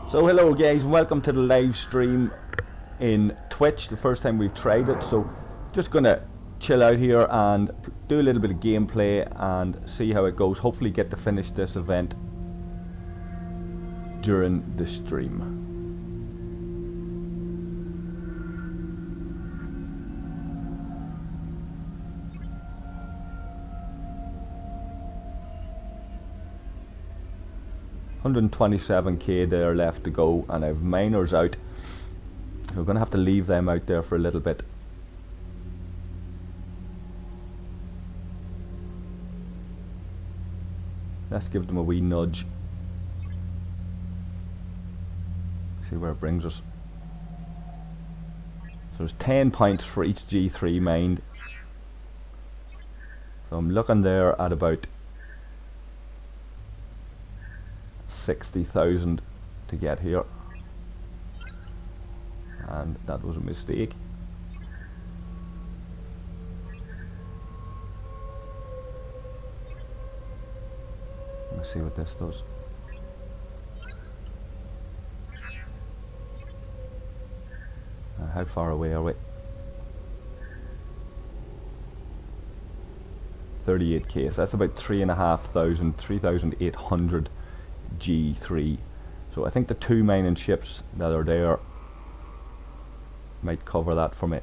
So hello guys, welcome to the live stream in Twitch. The first time we've tried it, so just gonna chill out here and do a little bit of gameplay and see how it goes. Hopefully get to finish this event during the stream. $127k there left to go, and I have miners out. We're going to have to leave them out there for a little bit. Let's give them a wee nudge. See where it brings us. So there's 10 points for each G3 mined. So I'm looking there at about 60,000 to get here, and that was a mistake. Let's see what this does. How far away are we? 38k, so that's about 3,500, 3,800 G3. So I think the two mining ships that are there might cover that for me.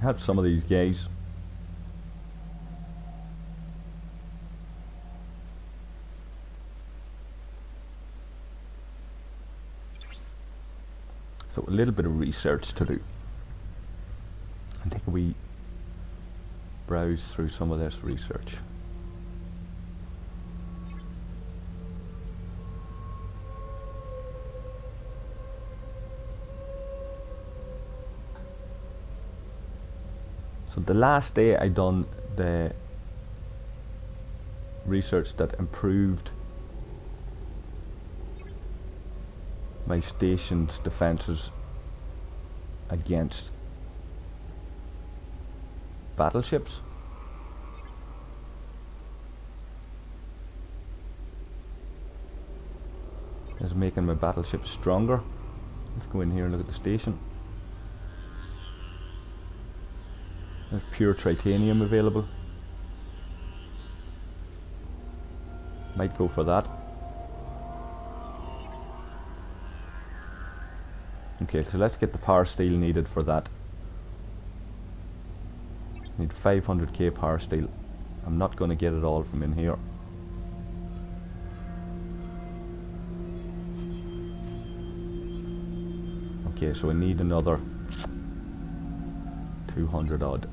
Help some of these guys. So a little bit of research to do, and take a wee browse through some of this research. So the last day I done the research that improved my station's defences against battleships. Is making my battleships stronger. Let's go in here and look at the station. There's pure titanium available. Might go for that. Okay, so let's get the Parsteel needed for that. Need 500k Parsteel. I'm not going to get it all from in here. Okay, so I need another 200 odd.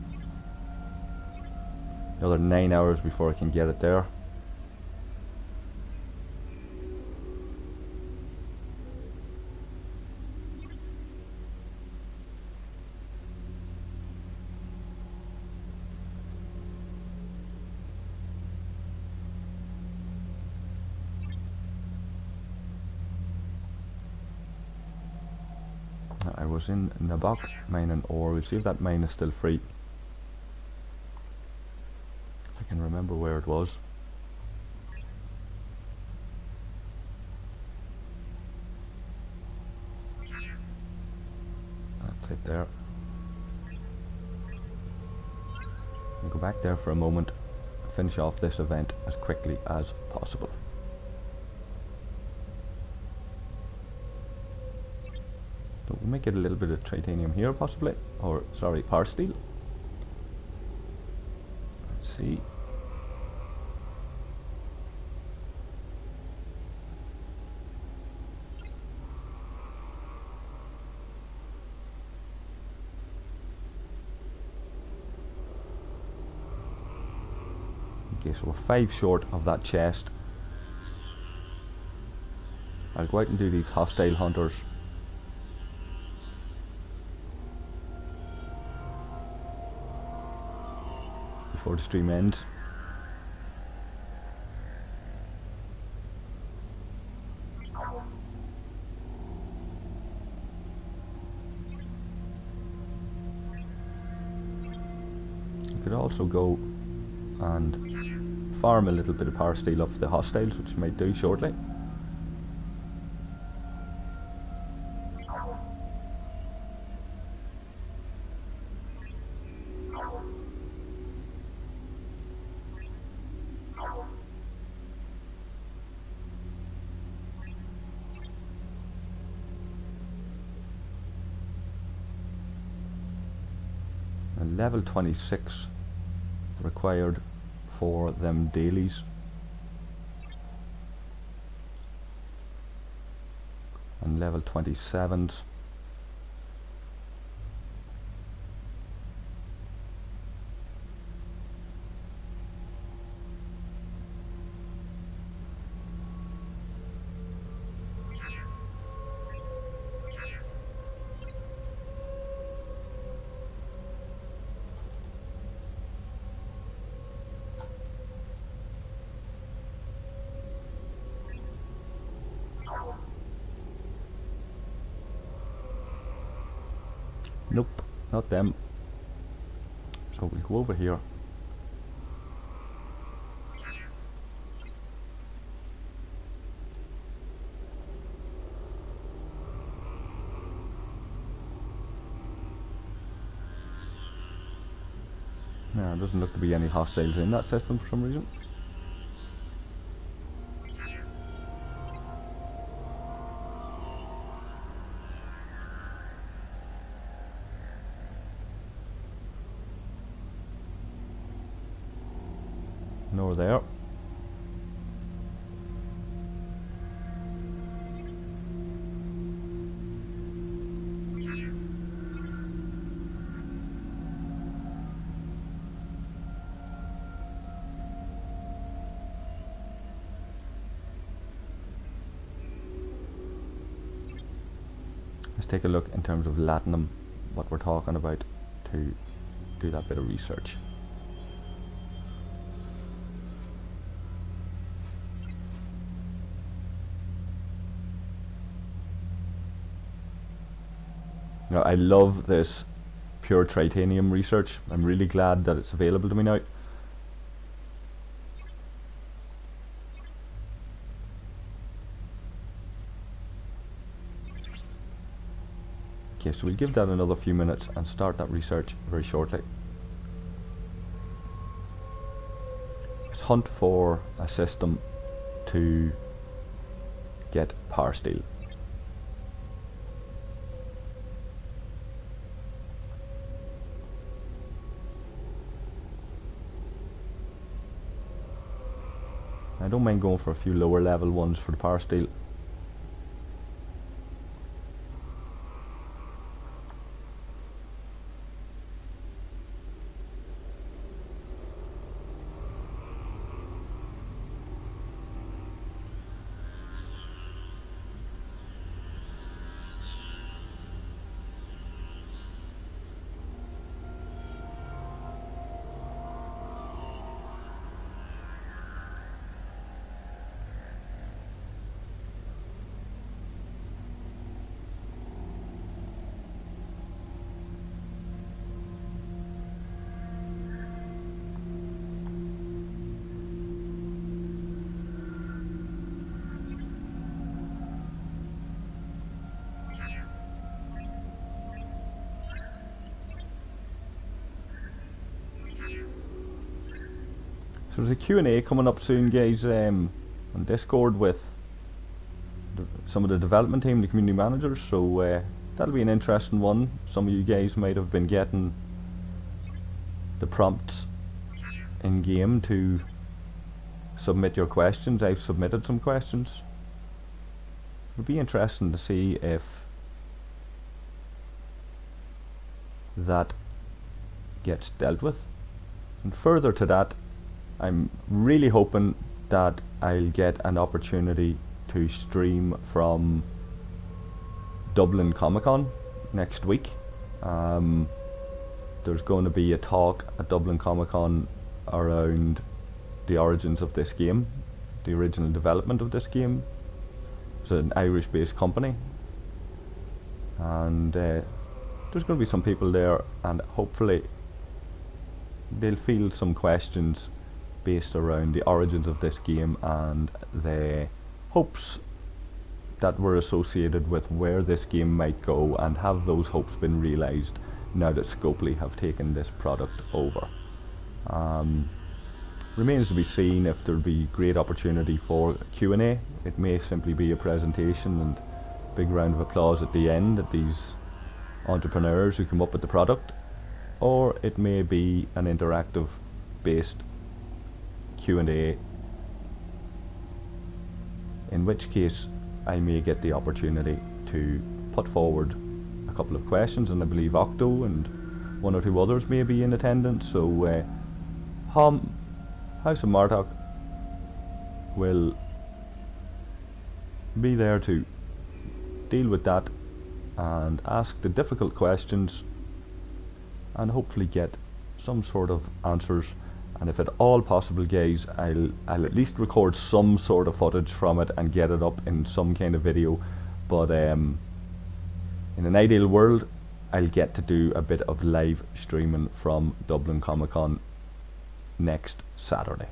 Another 9 hours before I can get it there. I was in the box mining ore. We'll see if that mine is still free. I can remember where it was. That's it there. We'll go back there for a moment, finish off this event as quickly as possible. So we might get a little bit of titanium here possibly, or sorry, Parsteel. Let's see. Okay, so we're 5 short of that chest. I'll go out and do these hostile hunters. Before the stream ends. You could also go and farm a little bit of Parsteel off the hostiles, which you might do shortly. And level 26 required for them dailies, and level 27s. Nope, not them. So we'll go over here. No, there doesn't look to be any hostiles in that system for some reason. Nor there. Let's take a look in terms of latinum, what we're talking about, to do that bit of research. You know, I love this pure titanium research. I'm really glad that it's available to me now. Okay, so we'll give that another few minutes and start that research very shortly. Let's hunt for a system to get Parsteel. I don't mind going for a few lower level ones for the Parsteel. So there's a Q&A coming up soon, guys, on Discord with some of the development team, the community managers, so that'll be an interesting one. Some of you guys might have been getting the prompts in game to submit your questions. I've submitted some questions. It'll be interesting to see if that gets dealt with. And further to that, I'm really hoping that I'll get an opportunity to stream from Dublin Comic Con next week. There's going to be a talk at Dublin Comic Con around the origins of this game, the original development of this game. It's an Irish based company, and there's going to be some people there, and hopefully they'll field some questions based around the origins of this game and the hopes that were associated with where this game might go, and have those hopes been realised now that Scopely have taken this product over. Remains to be seen if there'll be great opportunity for Q&A. It may simply be a presentation and big round of applause at the end at these entrepreneurs who come up with the product, or it may be an interactive based Q&A, in which case I may get the opportunity to put forward a couple of questions, and I believe Octo and one or two others may be in attendance. So House of Martok will be there to deal with that and ask the difficult questions and hopefully get some sort of answers. And if at all possible, guys, I'll at least record some sort of footage from it and get it up in some kind of video. But in an ideal world, I'll get to do a bit of live streaming from Dublin Comic Con next Saturday.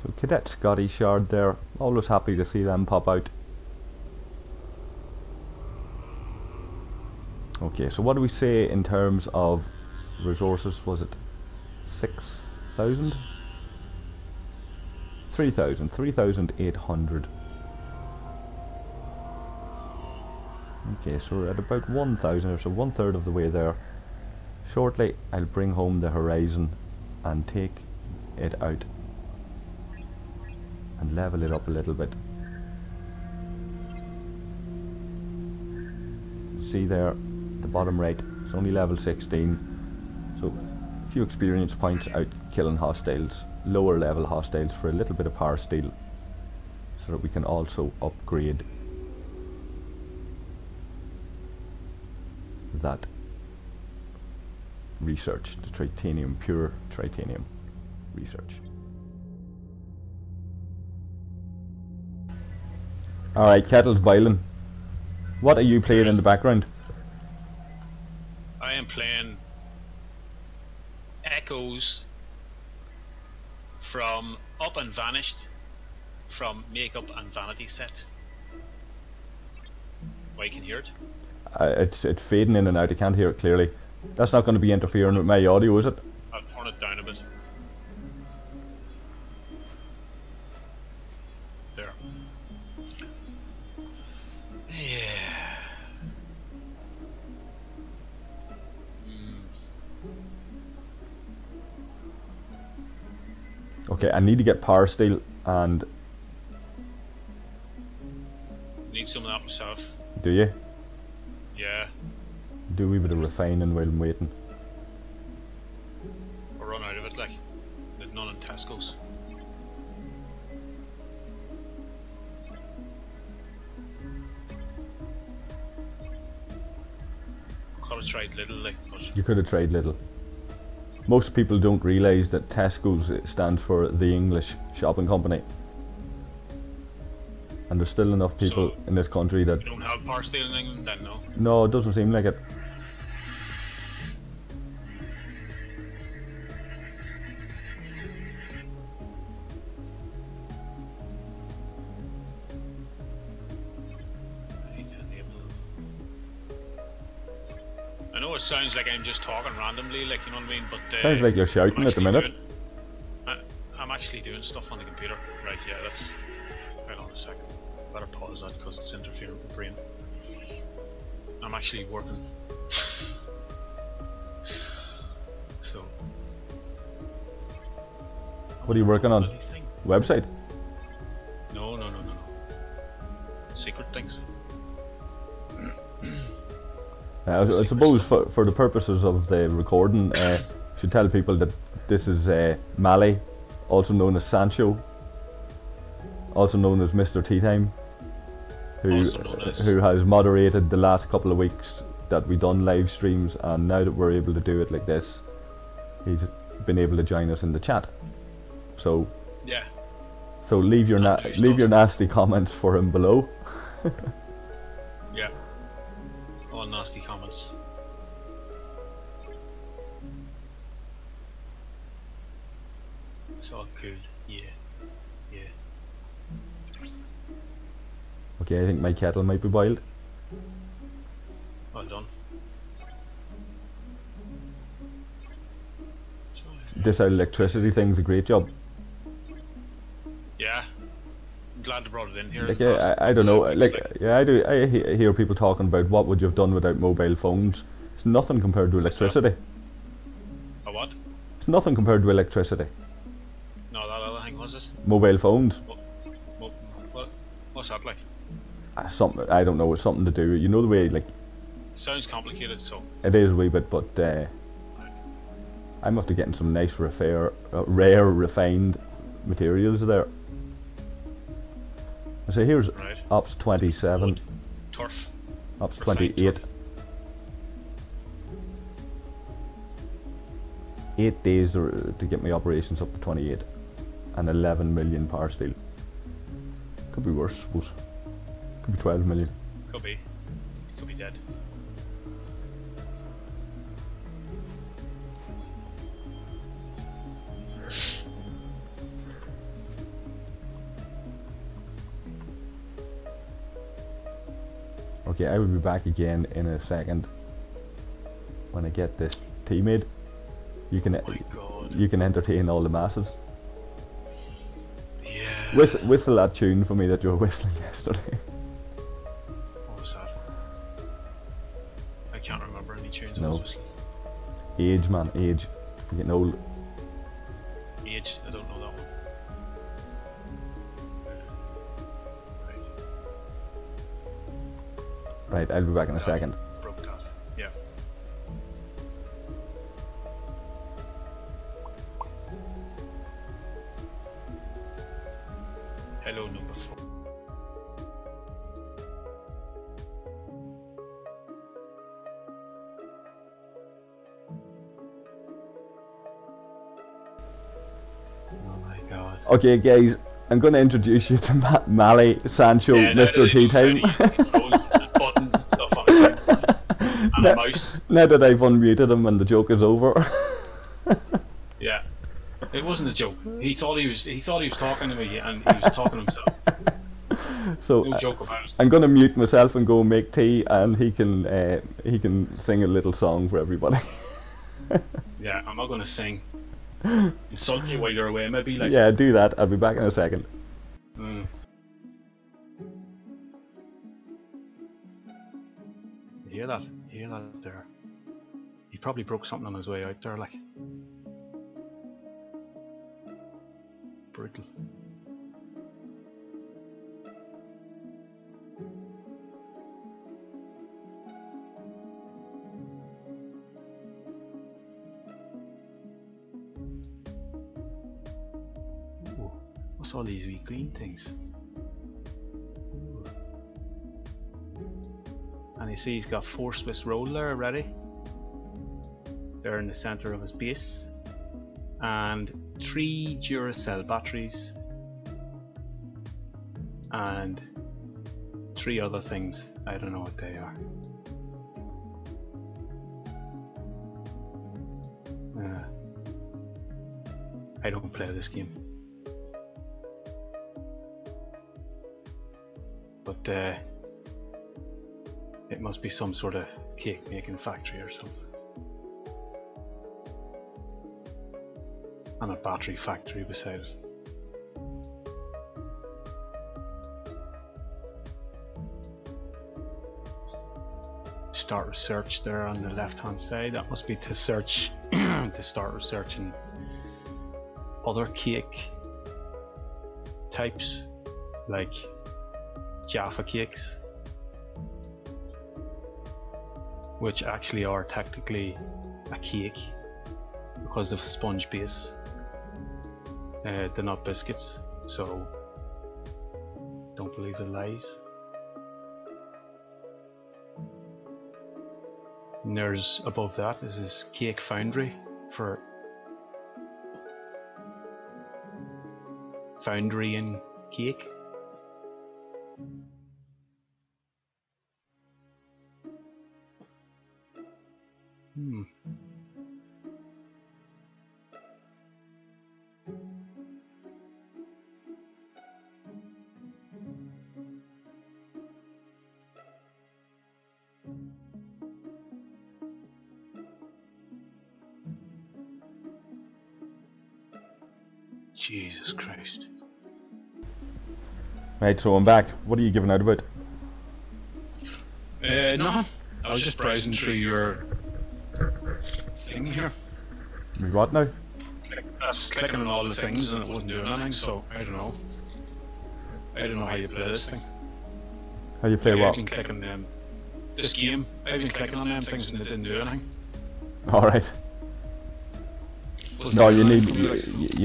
So Cadet Scotty Shard there, always happy to see them pop out. Okay, so what do we say in terms of resources? Was it 6,000? 3,000, 3,800. Okay, so we're at about 1,000 or so, 1/3 of the way there. Shortly I'll bring home the Horizon and take it out and level it up a little bit. See there, the bottom right, it's only level 16, so a few experience points out killing hostiles, lower level hostiles, for a little bit of Parsteel, so that we can also upgrade that research, the titanium, pure titanium research. Alright, Kettle's boiling. What are you playing in the background? I am playing Echoes from Up and Vanished from Makeup and Vanity Set. Oh, you can hear it? It's fading in and out, I can't hear it clearly. That's not going to be interfering with my audio, is it? I'll turn it down a bit. There. Yeah. Okay, I need to get Parsteel and... Need some of that myself. Do you? Yeah. Do a wee bit of refining while I'm waiting. I'll run out of it, like. There's none in Tesco's. Could have tried Lidl, like, but... You could have tried Lidl. most people don't realise that Tesco's stands for the English Shopping Company. And there's still enough people in this country that... You don't have Parsteel in England then, no? No, it doesn't seem like it. I know it sounds like I'm just talking randomly, like, you know what I mean, but... Sounds like you're shouting at the minute. I'm actually doing stuff on the computer. Right, yeah, that's... Hold on a second. Better pause that because it's interfering with the brain. I'm actually working. So... What are you working on? Website? No. Secret things. I suppose for the purposes of the recording, should tell people that this is Mally, also known as Sansho, also known as Mr. Tea Time, who has moderated the last couple of weeks that we've done live streams, and now that we're able to do it like this, he's been able to join us in the chat. So yeah. So leave your nasty comments for him below. Yeah. All nasty comments. It's all cool. Yeah. Okay, I think my kettle might be boiled. Well done. This electricity thing's a great job. Yeah. I'm glad they brought it in here. Like, yeah, I don't know. I hear people talking about what would you have done without mobile phones. It's nothing compared to electricity. A what? It's nothing compared to electricity. No, that other thing, what's this? Mobile phones. What's that like? Something, I don't know, it's something to do, you know the way, like... Sounds complicated, so... It is a wee bit, but I'm after getting some nice, rare, refined materials there. So here's Ops 27. Wood, turf. Ops 28. Turf. 8 days to get my operations up to 28. And 11 million Parsteel. Could be worse, I suppose. Could be 12 million. Could be. Could be dead. Okay, I will be back again in a second when I get this tea made. You can entertain all the masses. Yeah. Whistle that tune for me that you were whistling yesterday. What was that? I can't remember any tunes I was whistling. Age, man, age. You're getting old. Age, I don't know that one. Right, I'll be back in a second. Broke that. Yeah. Hello, number 4. Oh my god. Okay, guys, I'm going to introduce you to Mally, Sansho, Mr. Tea Time. Buttons and stuff on it. And a mouse. Now that I've unmuted him and the joke is over. Yeah. It wasn't a joke. He thought he was talking to me and he was talking to himself. So no joke about it. I'm going to mute myself and go make tea, and he can sing a little song for everybody. Yeah, I'm not going to sing. Insult you while you're away, maybe. Like. Yeah, do that. I'll be back in a second. Mm. You hear that? You hear that there? He probably broke something on his way out there, like. Brutal. Ooh, what's all these wee green things? Ooh. And you see he's got 4 Swiss roll there already. They're in the center of his base. and 3 Duracell batteries, and 3 other things. I don't know what they are. I don't play this game, but it must be some sort of cake making factory or something, and a battery factory beside it. Start research there on the left hand side. That must be to search to start researching other cake types like Jaffa cakes, which actually are technically a cake because of sponge base. They're not biscuits, so don't believe the lies. And there's above that is this cake foundry for foundry and cake. Jesus Christ. Right, so I'm back. What are you giving out about? Nothing. I was just browsing through your thing here. What now? I was clicking on all the things and it wasn't doing anything, so I don't know. I don't know how you play this thing. How you play what? I've been clicking this game. I've been clicking on them things and it didn't do anything. Alright. No, you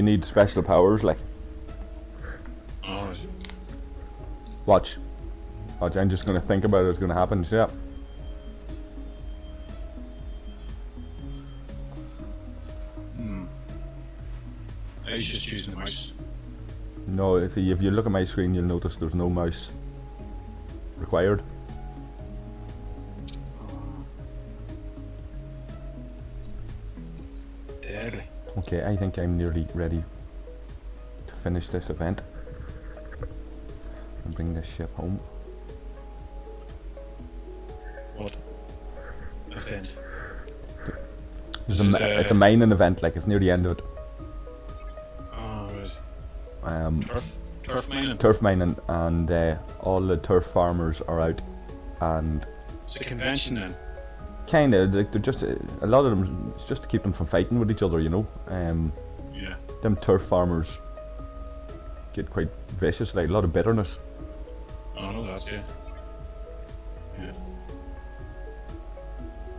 need special powers, like. Alright. Watch. Watch, I'm just gonna think about it, it's gonna happen, see that? I was just using the mouse. No, see, if you look at my screen, you'll notice there's no mouse required. Deadly. Okay, I think I'm nearly ready to finish this event and bring this ship home. What event? It's a mining event, like it's near the end of it. Oh, right. Turf mining? Turf mining, and all the turf farmers are out, and it's a convention then? Kinda, like they're just, a lot of them, it's just to keep them from fighting with each other, you know. Yeah. Them turf farmers get quite vicious, like a lot of bitterness. Oh, I know that, yeah. Yeah.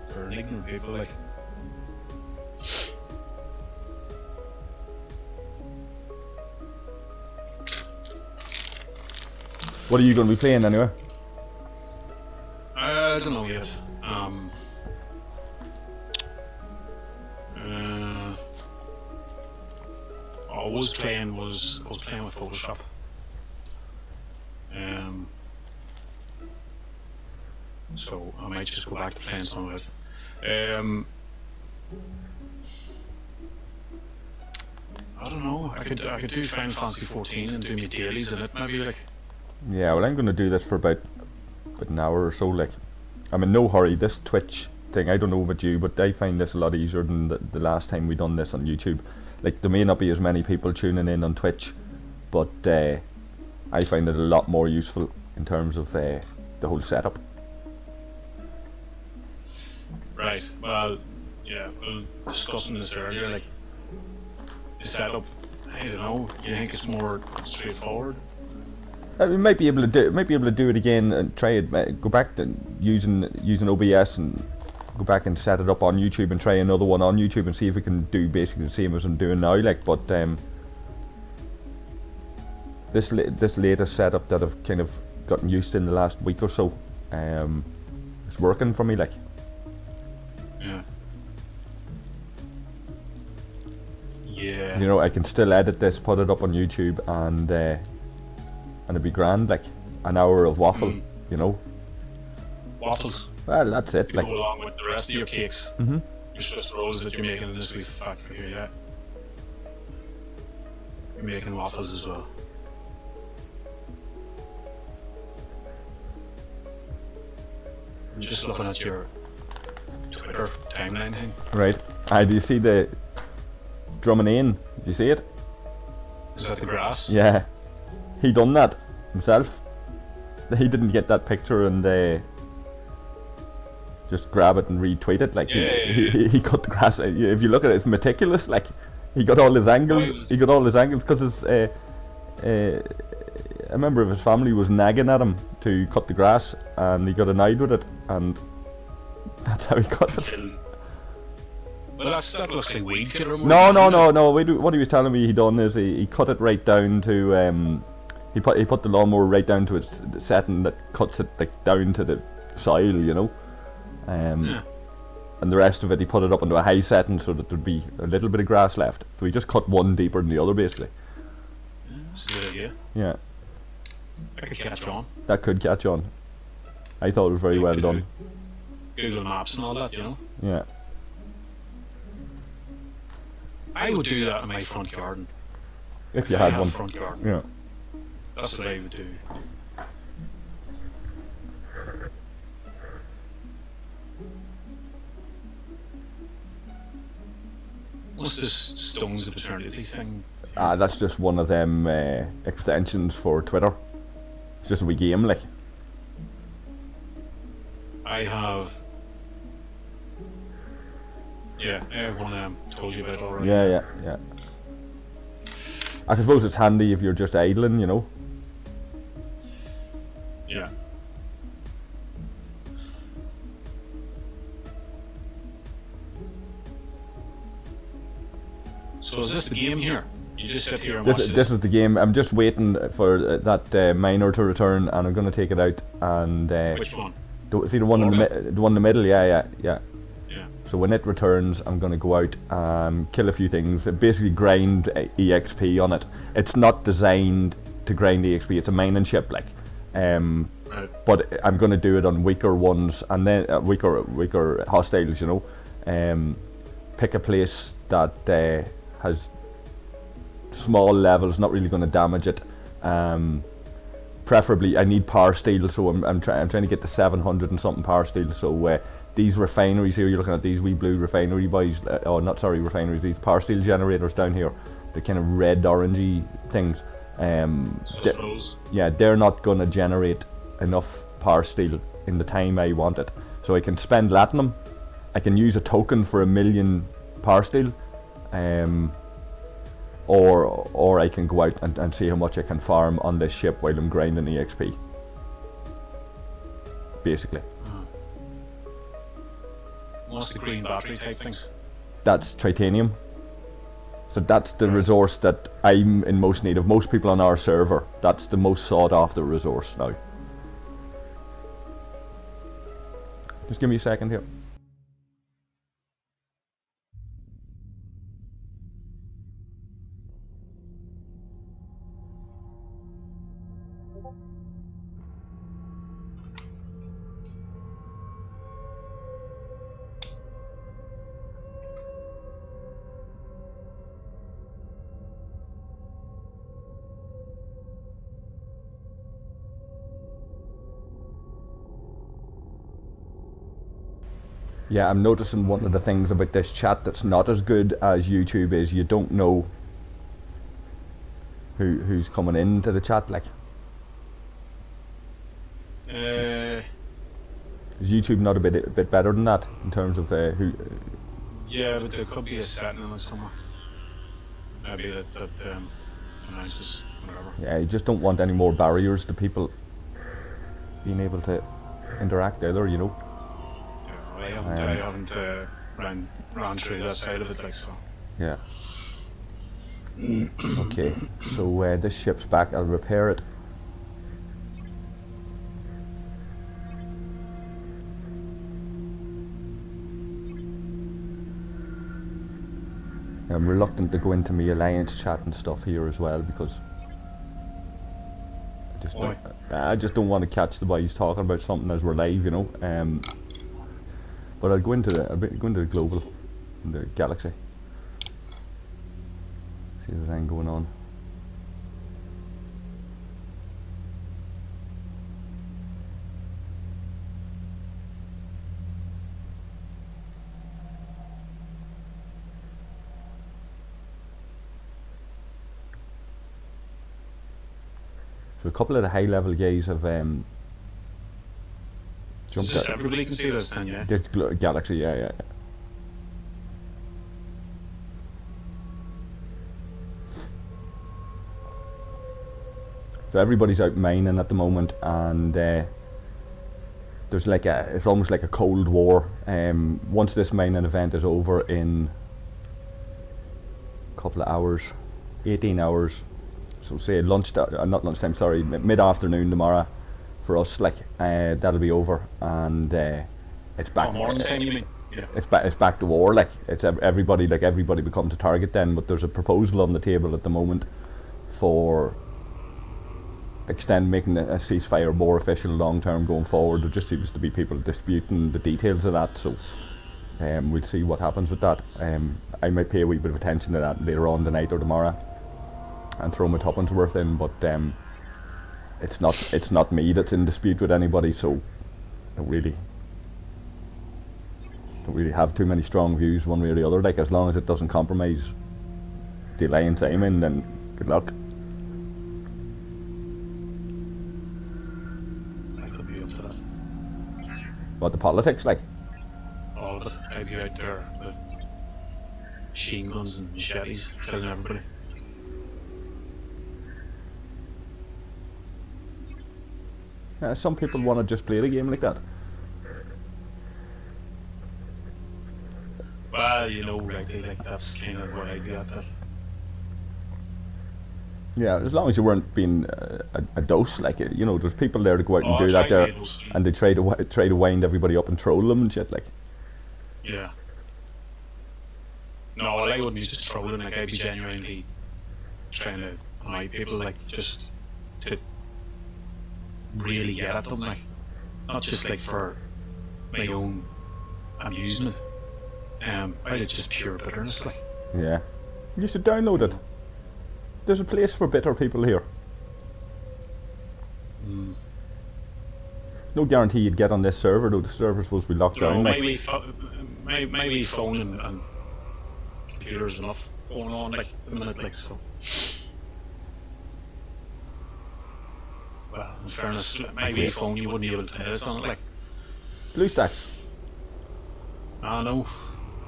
They're ignorant people, like. What are you going to be playing anyway? I don't know yet. I was playing with Photoshop. So I might just go back to playing some of it. I don't know. I could do Final Fantasy 14 and do my dailies in it, maybe, like. Yeah, well, I'm going to do this for about an hour or so. Like, I'm in no hurry. This Twitch thing, I don't know about you, but I find this a lot easier than the last time we done this on YouTube. Like, there may not be as many people tuning in on Twitch, but I find it a lot more useful in terms of the whole setup. Right. Well, yeah. We were discussing this earlier. Like, the setup. I don't know. You think it's more straightforward? We might be able to do it again and try it. Go back to using OBS and go back and set it up on YouTube and try another one on YouTube and see if we can do basically the same as I'm doing now. Like, but this latest setup that I've kind of gotten used to in the last week or so, it's working for me. Like, yeah. You know, I can still edit this, put it up on YouTube, and it'd be grand, like an hour of waffle, you know. Waffles. Well, that's it. To Like, go along with the rest of your cakes. Mhm. Your Swiss rolls that you're making in this wee factory here, yeah. You're making waffles as well. I'm just looking at your Twitter timeline thing. right? Do you see the drumming in? Do you see it? Is that the grass? Yeah, he done that himself. He didn't get that picture and just grab it and retweet it. Like he cut the grass. If you look at it, it's meticulous. Like he got all his angles. He got all his angles because a member of his family was nagging at him to cut the grass, and he got annoyed with it, and that's how he cut it. Well, that looks like weed killer. No. What he was telling me he done is he cut it right down to he put the lawnmower right down to its setting that cuts it like down to the soil, you know. Yeah. And the rest of it he put it up into a high setting so that there'd be a little bit of grass left. So he just cut one deeper than the other, basically. That's a good idea. Yeah. That could catch on. That could catch on. I thought it was very well done. Google Maps and all that, you know. Yeah. I would do that in my front garden. If you I had have one. front garden. Yeah. That's what I would do. What's this Stones of Eternity thing? That's just one of them extensions for Twitter. It's just a wee game, like. I have. Yeah, I have one told you about already. Yeah. I suppose it's handy if you're just idling, you know. Yeah. So is this the game here? You just sit here and watch This is the game. I'm just waiting for that miner to return, and I'm going to take it out and. Which one? See the one in the one in the middle? Yeah. Yeah. So when it returns, I'm going to go out and kill a few things. Basically, grind EXP on it. It's not designed to grind EXP. It's a mining ship, like. Right. But I'm going to do it on weaker ones, and then weaker hostiles. You know, pick a place that has small levels, not really going to damage it. Preferably, I need Parsteel, so I'm trying to get the 700 and something Parsteel. So these refineries here, you're looking at these wee blue refinery boys. Refineries. These Parsteel generators down here, the kind of red orangey things. They're not going to generate enough Parsteel in the time I want it. So I can spend Latinum. I can use a token for 1 million Parsteel. Or I can go out and see how much I can farm on this ship while I'm grinding EXP. Basically. What's the green battery type things? That's titanium. So that's the resource that I'm in most need of. Most people on our server, that's the most sought after resource now. Just give me a second here. Yeah, I'm noticing one of the things about this chat that's not as good as YouTube is you don't know who's coming into the chat, like. Is YouTube not a bit better than that in terms of who? Yeah, but there could be a setting on it somewhere. Maybe that announces whatever. Yeah, you just don't want any more barriers to people being able to interact either, you know. I haven't ran through that side of it, like, so. Yeah. Okay, so this ship's back. I'll repair it. I'm reluctant to go into my alliance chat and stuff here as well because I just don't want to catch the boys talking about something as we're live, you know. But I'll go into the global, the galaxy. See if there's anything going on. So a couple of the high level guys have jumped out. Everybody can see this then, yeah? This galaxy, yeah. So everybody's out mining at the moment, and there's like it's almost like a cold war. Once this mining event is over in a couple of hours, 18 hours, so say not lunchtime, sorry, mid-afternoon tomorrow for us, like that'll be over, and it's back. Morning time, you mean? Yeah. It's back to war. Like everybody becomes a target then. But there's a proposal on the table at the moment for making a ceasefire more official long term going forward. There just seems to be people disputing the details of that. So we'll see what happens with that. I might pay a wee bit of attention to that later on tonight or tomorrow, and throw my tuppence worth in. But it's not me that's in dispute with anybody. So I don't really have too many strong views one way or the other. Like, as long as it doesn't compromise the alliance I'm in, then good luck. I could be up to that. What, the politics, like? All of it. I'd be out there with machine guns and machetes killing everybody. Some people want to just play the game like that. Well, you know, like that's kind of what I'd be at that. Yeah, as long as you weren't being a dose, like, you know, there's people there to go out and do that there, and they try to wind everybody up and troll them and shit, like. Yeah. No, well, I wouldn't be just trolling, like, I'd be genuinely trying to annoy people, like, just to really get at them, like, not just like for my own amusement. Out of just pure bitterness, like. Yeah. You should download it. There's a place for bitter people here. No guarantee you'd get on this server, though. The server's supposed to be locked down. Maybe phone and computers enough going on, like, the minute, like, so. Well, in fairness, maybe phone you wouldn't be able to play this on it, like. BlueStacks. I know,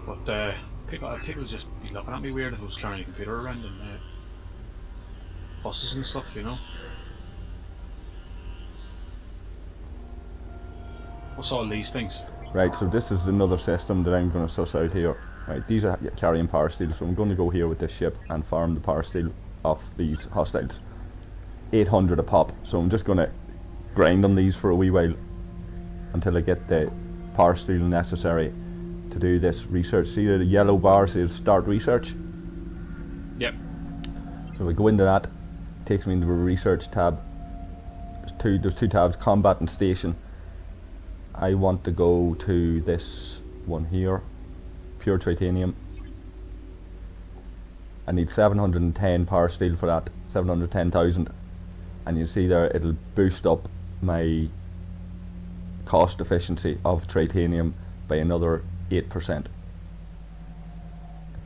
but people would just be looking at me weird if I was carrying a computer around and buses and stuff, you know. What's all these things? Right, so this is another system that I'm going to suss out here. Right, these are carrying Parsteel, so I'm going to go here with this ship and farm the Parsteel off these hostiles. 800 a pop, so I'm just going to grind on these for a wee while until I get the Parsteel necessary to do this research. See the yellow bar says start research? Yep. So we go into that, takes me into the research tab. There's two tabs, combat and station. I want to go to this one here, pure titanium. I need 710 Parsteel for that, 710,000. And you see there, it'll boost up my cost efficiency of titanium by another 8%.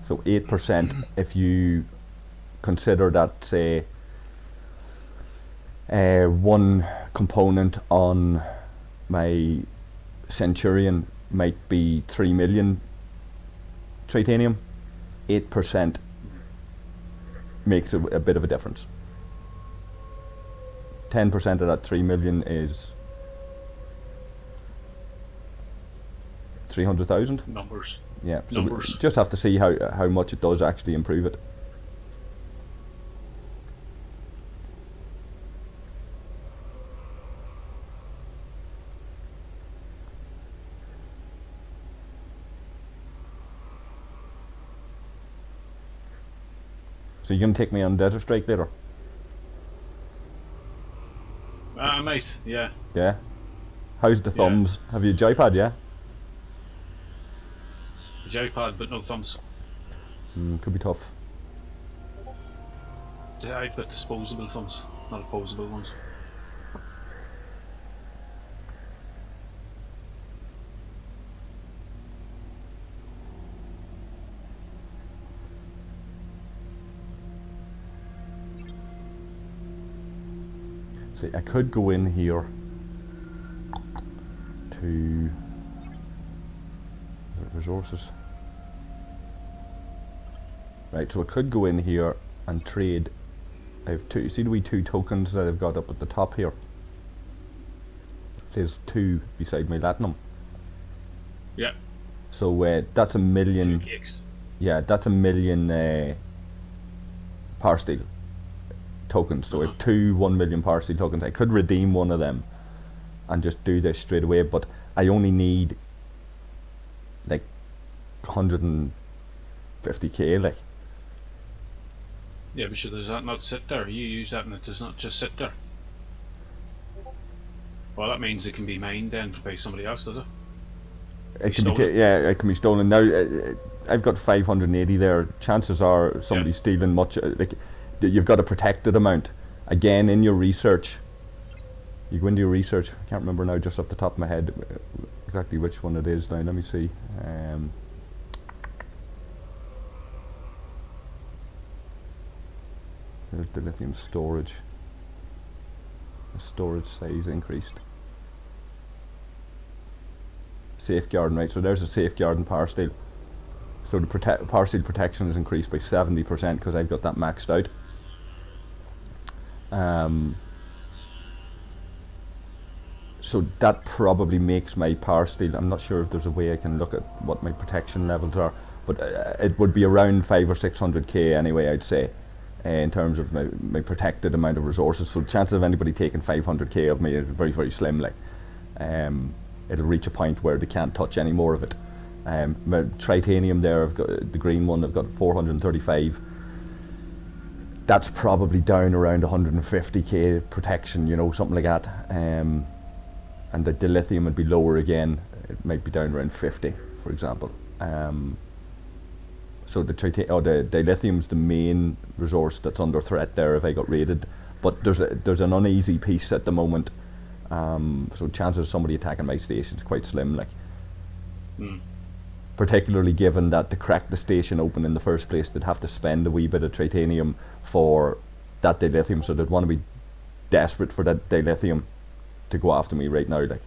So 8%, if you consider that, say, one component on my Centurion might be 3 million titanium, 8% makes a bit of a difference. 10% of that 3 million is 300,000. Numbers. Yeah, so we just have to see how much it does actually improve it. So you're gonna take me on Desert Strike later? Mate, yeah. Yeah. How's the Yeah. thumbs? Have you a joypad? Yeah. A joypad, but no thumbs. Could be tough. I've got disposable thumbs, not opposable ones. See, I could go in here to resources. Right, so I could go in here and trade. I have two. See the wee 2 tokens that I've got up at the top here. There's 2 beside my latinum. Yeah. So that's 1,000,000. Cakes. Yeah, that's 1,000,000 Parsteel tokens. So I have 2 1,000,000 Parsteel tokens. I could redeem one of them and just do this straight away, but I only need like 150k, like. Yeah, but sure, does that not sit there? You use that and it does not just sit there. Well, that means it can be mined then by somebody else, does it? It can be it can be stolen. Now I've got 580 there. Chances are somebody's stealing much. Like, you've got a protected amount. Again, in your research, you go into your research. I can't remember now, just off the top of my head, exactly which one it is. Now let me see. There's the lithium storage. The storage size increased. Safeguarding, right? So there's a safeguard in Parsteel. So the Parsteel protection is increased by 70% because I've got that maxed out. So that probably makes my Parsteel. I'm not sure if there's a way I can look at what my protection levels are, but it would be around 500 or 600k anyway, I'd say, in terms of my protected amount of resources. So the chances of anybody taking 500k of me is very, very slim. Like, it'll reach a point where they can't touch any more of it. My titanium there, I've got the green one. I've got 435. That's probably down around 150k protection, you know, something like that. And the dilithium would be lower again. It might be down around 50, for example. So the dilithium's the main resource that's under threat there if I got raided. But there's an uneasy piece at the moment. So chances of somebody attacking my station is quite slim, like. Particularly given that to crack the station open in the first place, they'd have to spend a wee bit of titanium for that dilithium. So they'd want to be desperate for that dilithium to go after me right now, like.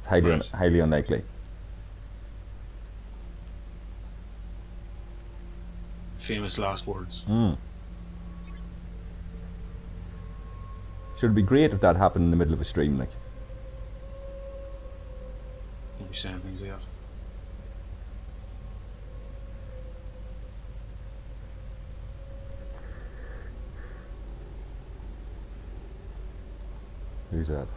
Highly unlikely. Famous last words. So it'd be great if that happened in the middle of a stream, like. Don't be saying things like that. Who's that?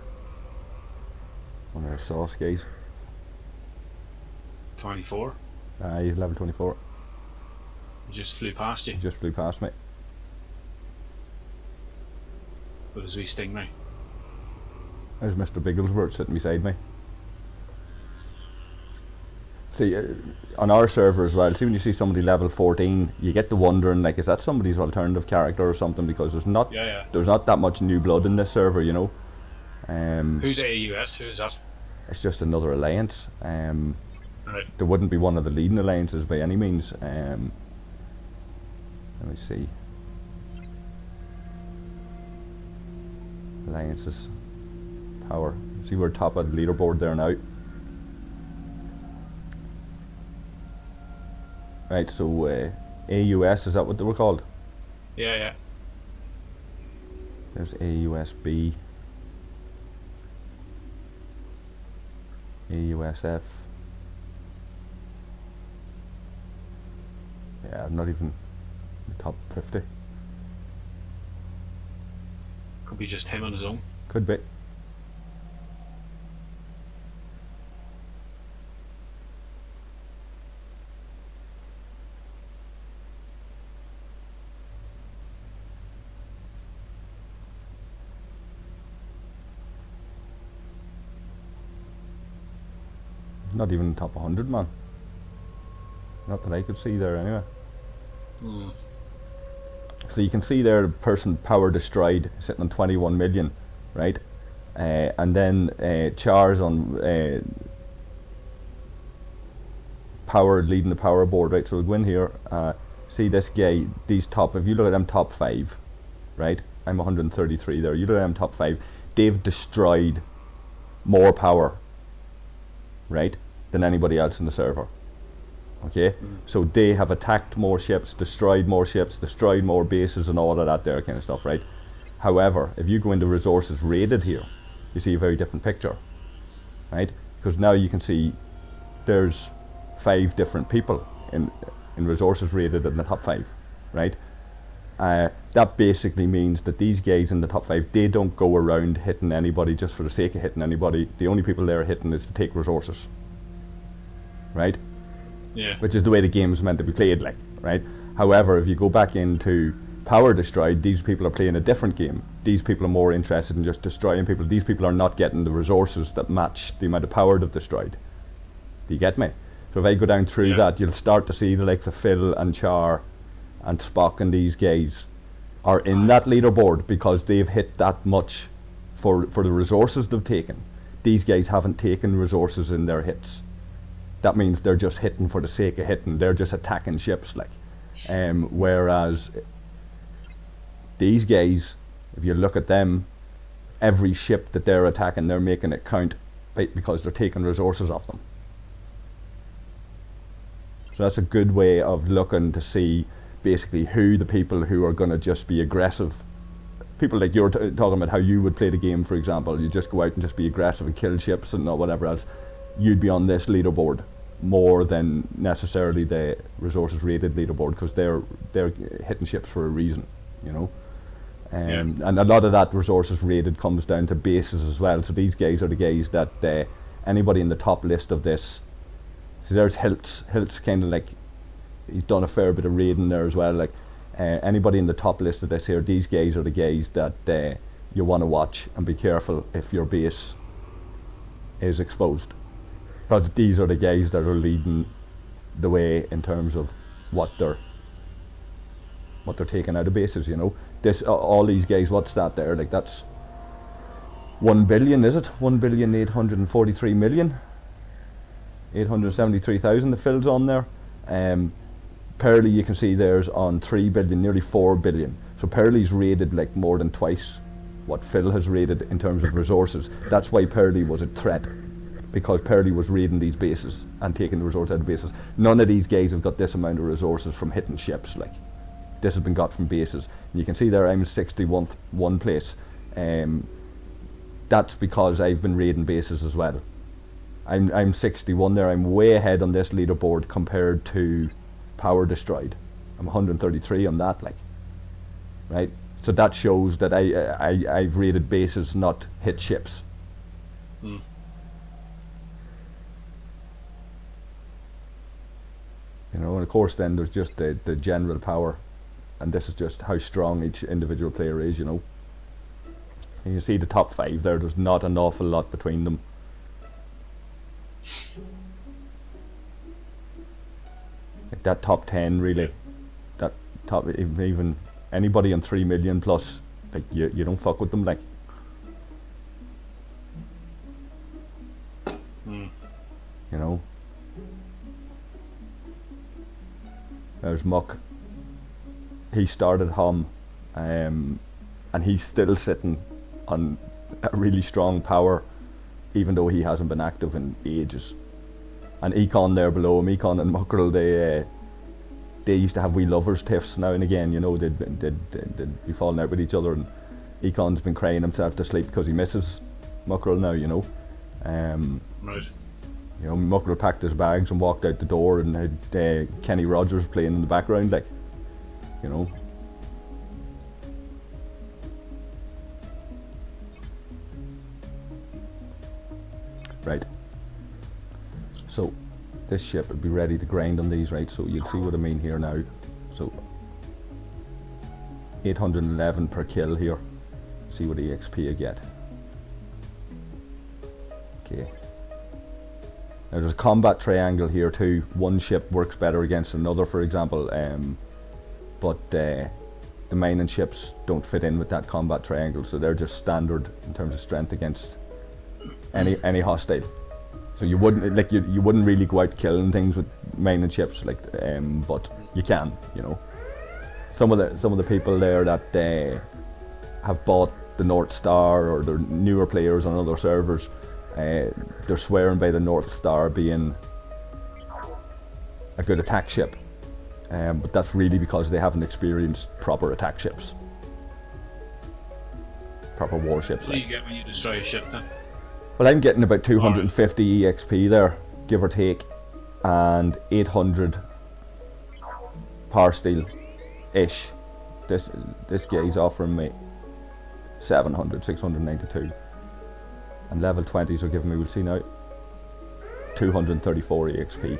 One of our sauce guys. 24. He's level 24. He just flew past you. He just flew past me. With his wee stingray. There's Mr. Bigglesworth sitting beside me. See, on our server as well, see when you see somebody level 14, you get to wondering, like, is that somebody's alternative character or something? Because there's not that much new blood in this server, you know. Who's AUS? Who's that? It's just another alliance. Right. There wouldn't be one of the leading alliances by any means. Let me see. Alliances. Power. See, we're top of the leaderboard there now. Right, so AUS, is that what they were called? Yeah. There's AUSB. AUSF. Yeah, I'm not even in the top 50. Could be just him on his own. Could be. not even top 100, man. Not that I could see there anyway. So you can see there the person power destroyed sitting on 21 million, right? And then Char's on power, leading the power board, right? So we'll go in here, see this guy, these top, if you look at them top 5, right? I'm 133 there, you look at them top 5, they've destroyed more power, right, than anybody else in the server. Okay, so they have attacked more ships, destroyed more bases and all of that there kind of stuff, right? However, if you go into resources rated here, you see a very different picture, right? Because now you can see there's 5 different people in resources rated in the top 5, right? That basically means that these guys in the top 5, they don't go around hitting anybody just for the sake of hitting anybody. The only people they're hitting is to take resources, right? Yeah. Which is the way the game's meant to be played, like, right? However, if you go back into power destroyed, these people are playing a different game. These people are more interested in just destroying people. These people are not getting the resources that match the amount of power they've destroyed. Do you get me? So if I go down through that, you'll start to see the likes of Phil and Char and Spock and these guys are in that leaderboard because they've hit that much for the resources they've taken. These guys haven't taken resources in their hits. That means they're just hitting for the sake of hitting. They're just attacking ships, like. Whereas these guys, if you look at them, every ship that they're attacking, they're making it count because they're taking resources off them. So that's a good way of looking to see basically who the people who are going to just be aggressive. People like you're talking about how you would play the game, for example. You just go out and just be aggressive and kill ships and whatever else. You'd be on this leaderboard more than necessarily the resources rated leaderboard because they're hitting ships for a reason, you know. And a lot of that resources rated comes down to bases as well. So these guys are the guys that anybody in the top list of this. So there's Hilt's kind of like, he's done a fair bit of raiding there as well. Like anybody in the top list of this here, these guys are the guys that you want to watch and be careful if your base is exposed. Because these are the guys that are leading the way in terms of what they're taking out of bases, you know. This all these guys, what's that there? Like that's 1 billion, is it? 1,843,873,000 the Phil's on there. Pearly, you can see there's on 3 billion, nearly 4 billion. So Pearly's rated like more than twice what Phil has rated in terms of resources. That's why Pearly was a threat, because Pearly was raiding these bases and taking the resources out of bases. None of these guys have got this amount of resources from hitting ships. Like this has been got from bases. And you can see there I'm 61st place. That's because I've been raiding bases as well. I'm 61 there. I'm way ahead on this leaderboard compared to power destroyed. I'm 133 on that, like, right? So that shows that I've raided bases, not hit ships. Mm. You know, and of course then there's just the general power, and this is just how strong each individual player is, you know. And you see the top 5 there, there's not an awful lot between them. Like that top 10 really, that top, even anybody on 3 million plus, like you don't fuck with them, like. Mm. You know. There's Muck. He started Hum, and he's still sitting on a really strong power, even though he hasn't been active in ages. And Econ there below him, Econ and Muckrell, they used to have wee lovers tiffs now and again, you know, they'd be falling out with each other, and Econ's been crying himself to sleep because he misses Muckrell now, you know. Right. You know, Muckrell packed his bags and walked out the door, and had Kenny Rogers playing in the background, like, you know. Right. So this ship would be ready to grind on these, right? So you'll see what I mean here now. So 811 per kill here. See what EXP you get. Okay. Now there's a combat triangle here too. One ship works better against another, for example, but the mining ships don't fit in with that combat triangle, so they're just standard in terms of strength against any hostile. So you wouldn't like you wouldn't really go out killing things with mining ships, like, but you can, you know. Some of the people there that have bought the North Star, or they're newer players on other servers, they're swearing by the North Star being a good attack ship, but that's really because they haven't experienced proper attack ships, proper warships. What do you get when you destroy a ship then? Well, I'm getting about 250 EXP there, give or take, and 800 Parsteel-ish. This guy's offering me 692. And level 20s are giving me, we'll see now, 234 EXP.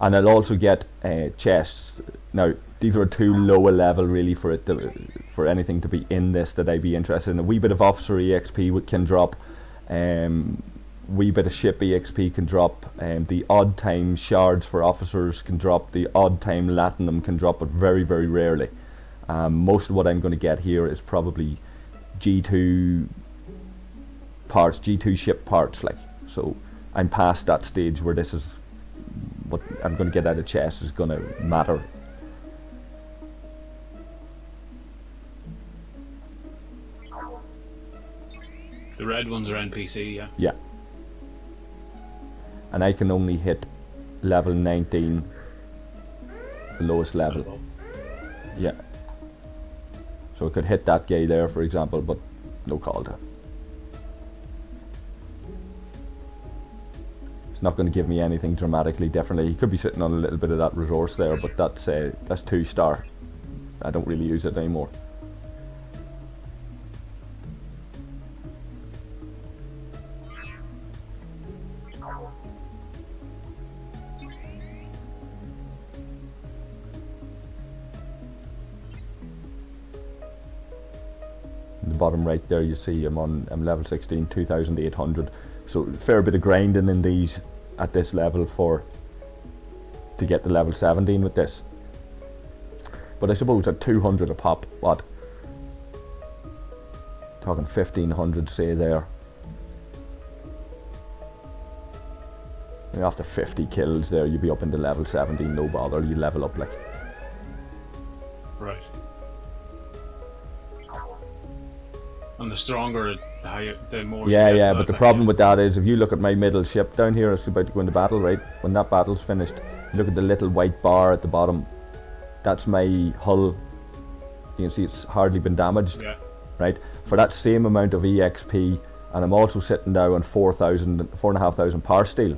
And I'll also get chests. Now, these are too low a level really for it for anything to be in this that I'd be interested in. A wee bit of officer EXP can drop, wee bit of ship EXP can drop, the odd time shards for officers can drop, the odd time latinum can drop, but very, very rarely. Most of what I'm going to get here is probably G2 parts, G2 ship parts, like, so I'm past that stage where this is what I'm going to get out of chests is going to matter. The red ones are NPC, yeah? Yeah. And I can only hit level 19, the lowest level. Yeah. So I could hit that guy there, for example, but no call to. It's not going to give me anything dramatically differently. He could be sitting on a little bit of that resource there, but that's 2-star. I don't really use it anymore. In the bottom right there, you see I'm level 16, 2,800. So a fair bit of grinding in these at this level to get the level 17 with this. But I suppose at 200 a pop, what? Talking 1,500 say there. After 50 kills there, you'd be up into level 17, no bother, you level up like. Right. And the stronger, the higher, the more. Yeah, but the problem with that is, if you look at my middle ship down here, it's about to go into battle, right? When that battle's finished, look at the little white bar at the bottom. That's my hull. You can see it's hardly been damaged, right? For that same amount of EXP, and I'm also sitting now on 4,500 Parsteel.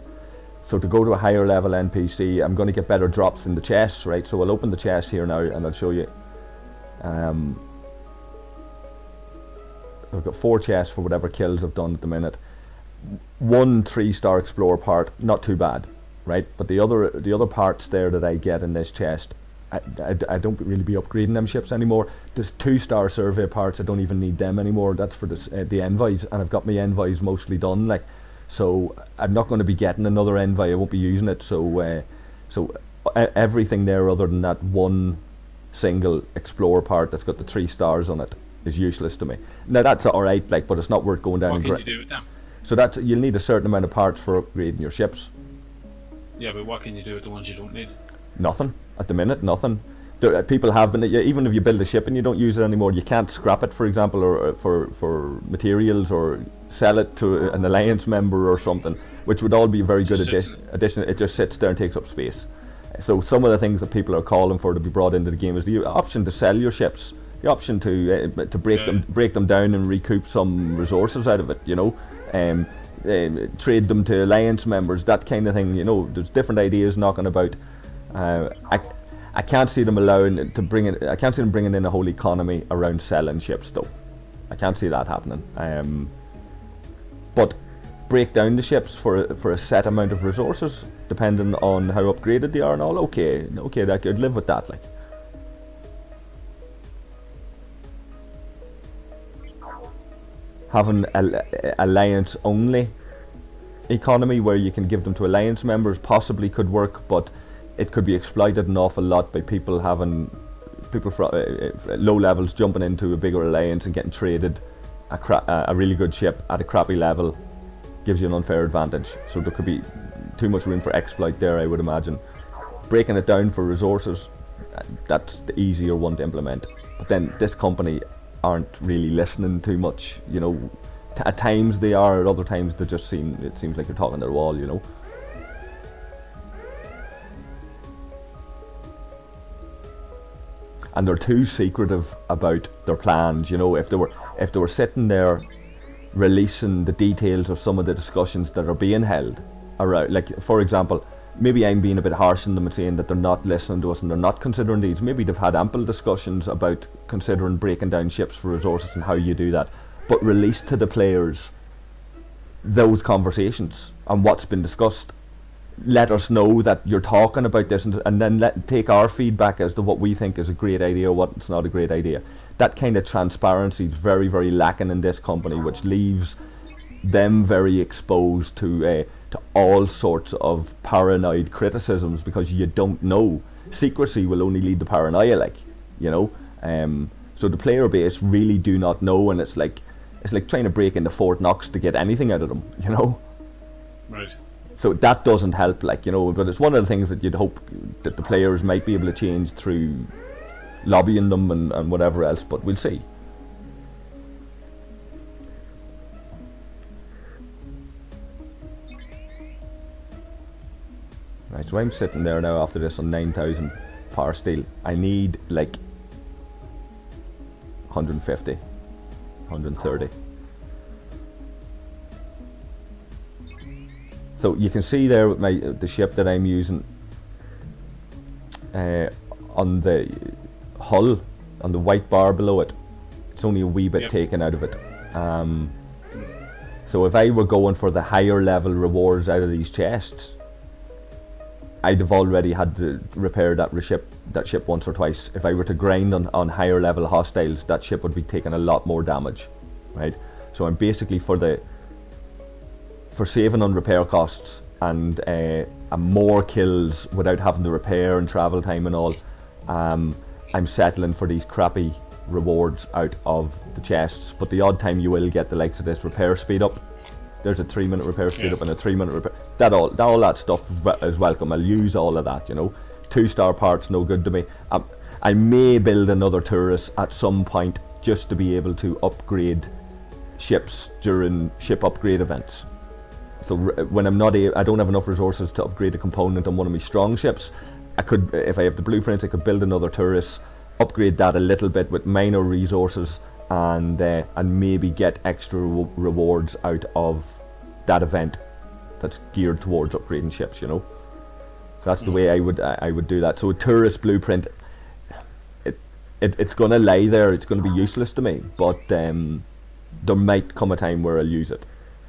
So to go to a higher level NPC, I'm going to get better drops in the chests, right? So I'll open the chest here now, and I'll show you. I've got 4 chests for whatever kills I've done at the minute. 1 3-star explorer part, not too bad, right? But the other parts there that I get in this chest, I don't really be upgrading them ships anymore. There's 2-star survey parts, I don't even need them anymore. That's for the envoys, and I've got my envoys mostly done, like, so I'm not going to be getting another envoy. I won't be using it. So everything there other than that 1 single explorer part that's got the 3 stars on it is useless to me. Now that's alright, like, but it's not worth going down. What can you do with them? So you'll need a certain amount of parts for upgrading your ships. Yeah, but what can you do with the ones you don't need? Nothing at the minute. Nothing. People have been, even if you build a ship and you don't use it anymore, you can't scrap it, for example, or for materials, or sell it to an alliance member or something, which would all be a very good addition. It just sits there and takes up space. So some of the things that people are calling for to be brought into the game is the option to sell your ships, the option to break them down and recoup some resources out of it, you know, trade them to alliance members, that kind of thing. You know, there's different ideas knocking about. I can't see them allowing to bring in. I can't see them bringing in a whole economy around selling ships, though. I can't see that happening. But break down the ships for a set amount of resources, depending on how upgraded they are and all. Okay, I could live with that, like. Having alliance only economy where you can give them to alliance members possibly could work, but it could be exploited an awful lot by people from low levels jumping into a bigger alliance and getting traded a really good ship at a crappy level. Gives you an unfair advantage. So there could be too much room for exploit there, I would imagine. Breaking it down for resources, that's the easier one to implement. But then this company aren't really listening too much, you know. At times they are, at other times it seems like they're talking to the wall, you know. And they're too secretive about their plans, you know. If they were sitting there releasing the details of some of the discussions that are being held around, like for example, maybe I'm being a bit harsh on them and saying that they're not listening to us and they're not considering these. Maybe they've had ample discussions about considering breaking down ships for resources and how you do that, but release to the players those conversations and what's been discussed. Let us know that you're talking about this, and then take our feedback as to what we think is a great idea or what's not a great idea. That kind of transparency is very, very lacking in this company, which leaves them very exposed to all sorts of paranoid criticisms, because you don't know. Secrecy will only lead to paranoia, like, you know. So the player base really do not know, and it's like trying to break into Fort Knox to get anything out of them, you know. Right. So that doesn't help, like, you know. But it's one of the things that you'd hope that the players might be able to change through lobbying them and whatever else, but we'll see. Right, so I'm sitting there now after this on 9,000 Parsteel. I need like 150, 130. So you can see there with the ship that I'm using on the hull, on the white bar below it, it's only a wee bit taken out of it. So if I were going for the higher level rewards out of these chests, I'd have already had to repair that ship once or twice. If I were to grind on higher level hostiles, that ship would be taking a lot more damage, right? So I'm basically for saving on repair costs and more kills without having to repair and travel time and all, I'm settling for these crappy rewards out of the chests. But the odd time you will get the likes of this repair speed up. There's a 3-minute repair speed up and a 3-minute repair. All that stuff is welcome. I'll use all of that, you know. 2-star parts, no good to me. I may build another turret at some point just to be able to upgrade ships during ship upgrade events. So when I don't have enough resources to upgrade a component on one of my strong ships, I could, if I have the blueprints, I could build another turret, upgrade that a little bit with minor resources, and maybe get extra rewards out of that event that's geared towards upgrading ships, you know. So that's the way I would do that. So a tourist blueprint, it's gonna lie there. It's gonna be useless to me, but there might come a time where I'll use it.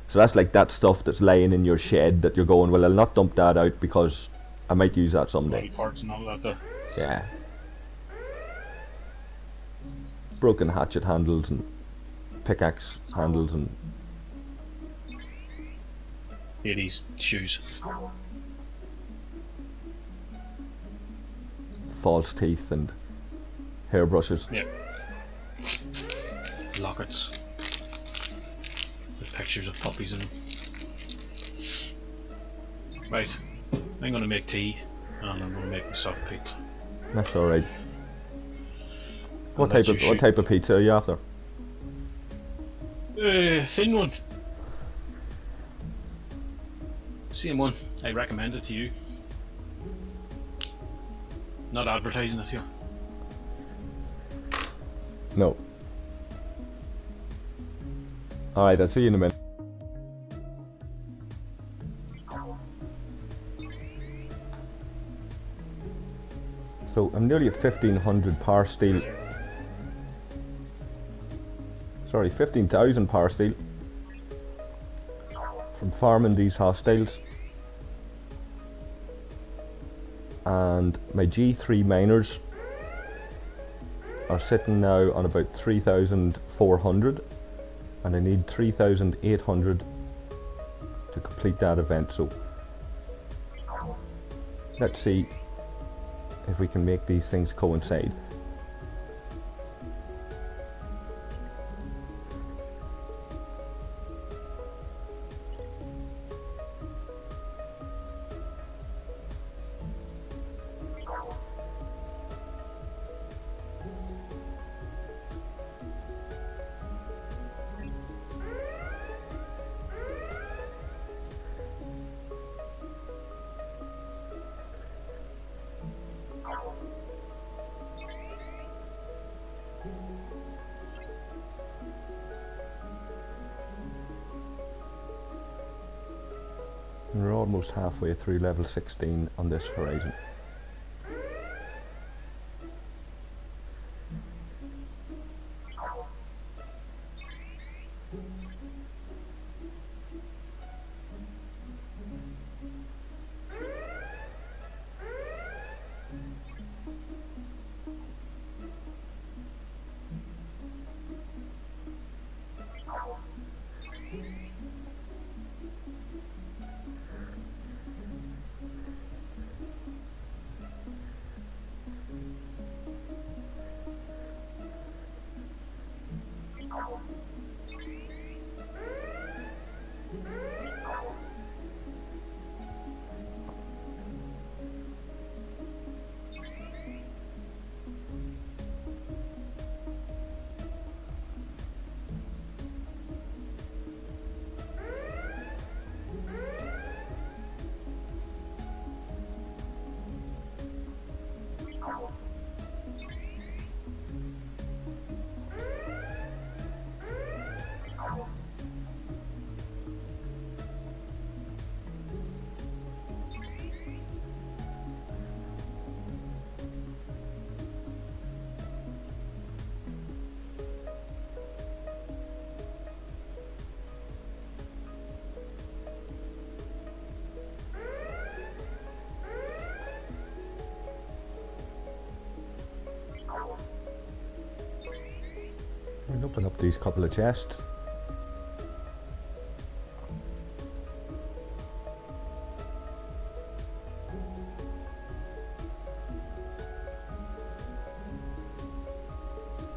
So that's like that stuff that's laying in your shed that you're going, well, I'll not dump that out because I might use that someday. Parts and all that there. Yeah. Broken hatchet handles and pickaxe handles and 80s shoes. false teeth and hairbrushes. Yeah. Lockets with pictures of puppies in them. Right, I'm going to make tea and I'm going to make myself pizza. That's alright. What type of pizza are you after? Thin one. Same one. I recommend it to you. Not advertising it here. No. Alright, I'll see you in a minute. So I'm nearly at 1500 Parsteel. Sorry, 15,000 Parsteel from farming these hostiles. And my G3 miners are sitting now on about 3,400, and I need 3,800 to complete that event. So let's see if we can make these things coincide. We're almost halfway through level 16 on this horizon. We'll open up these couple of chests.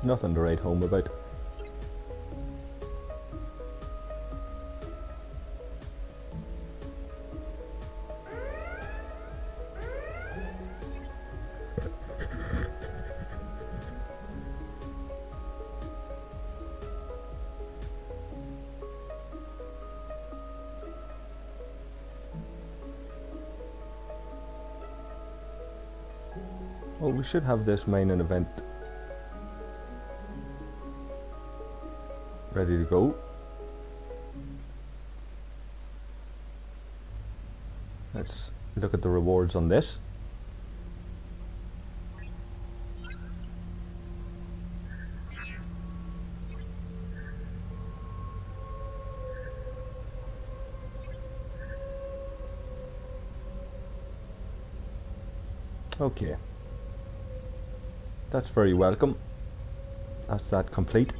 Nothing to write home about. Well, we should have this mining event ready to go. Let's look at the rewards on this. Okay. That's very welcome. That's that complete.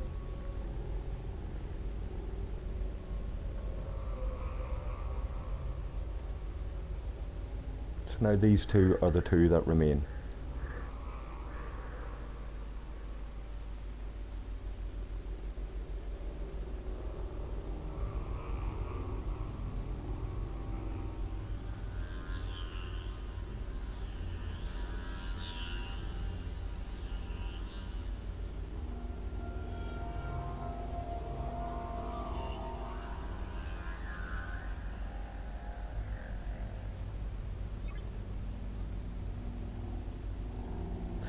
So now these two are the two that remain.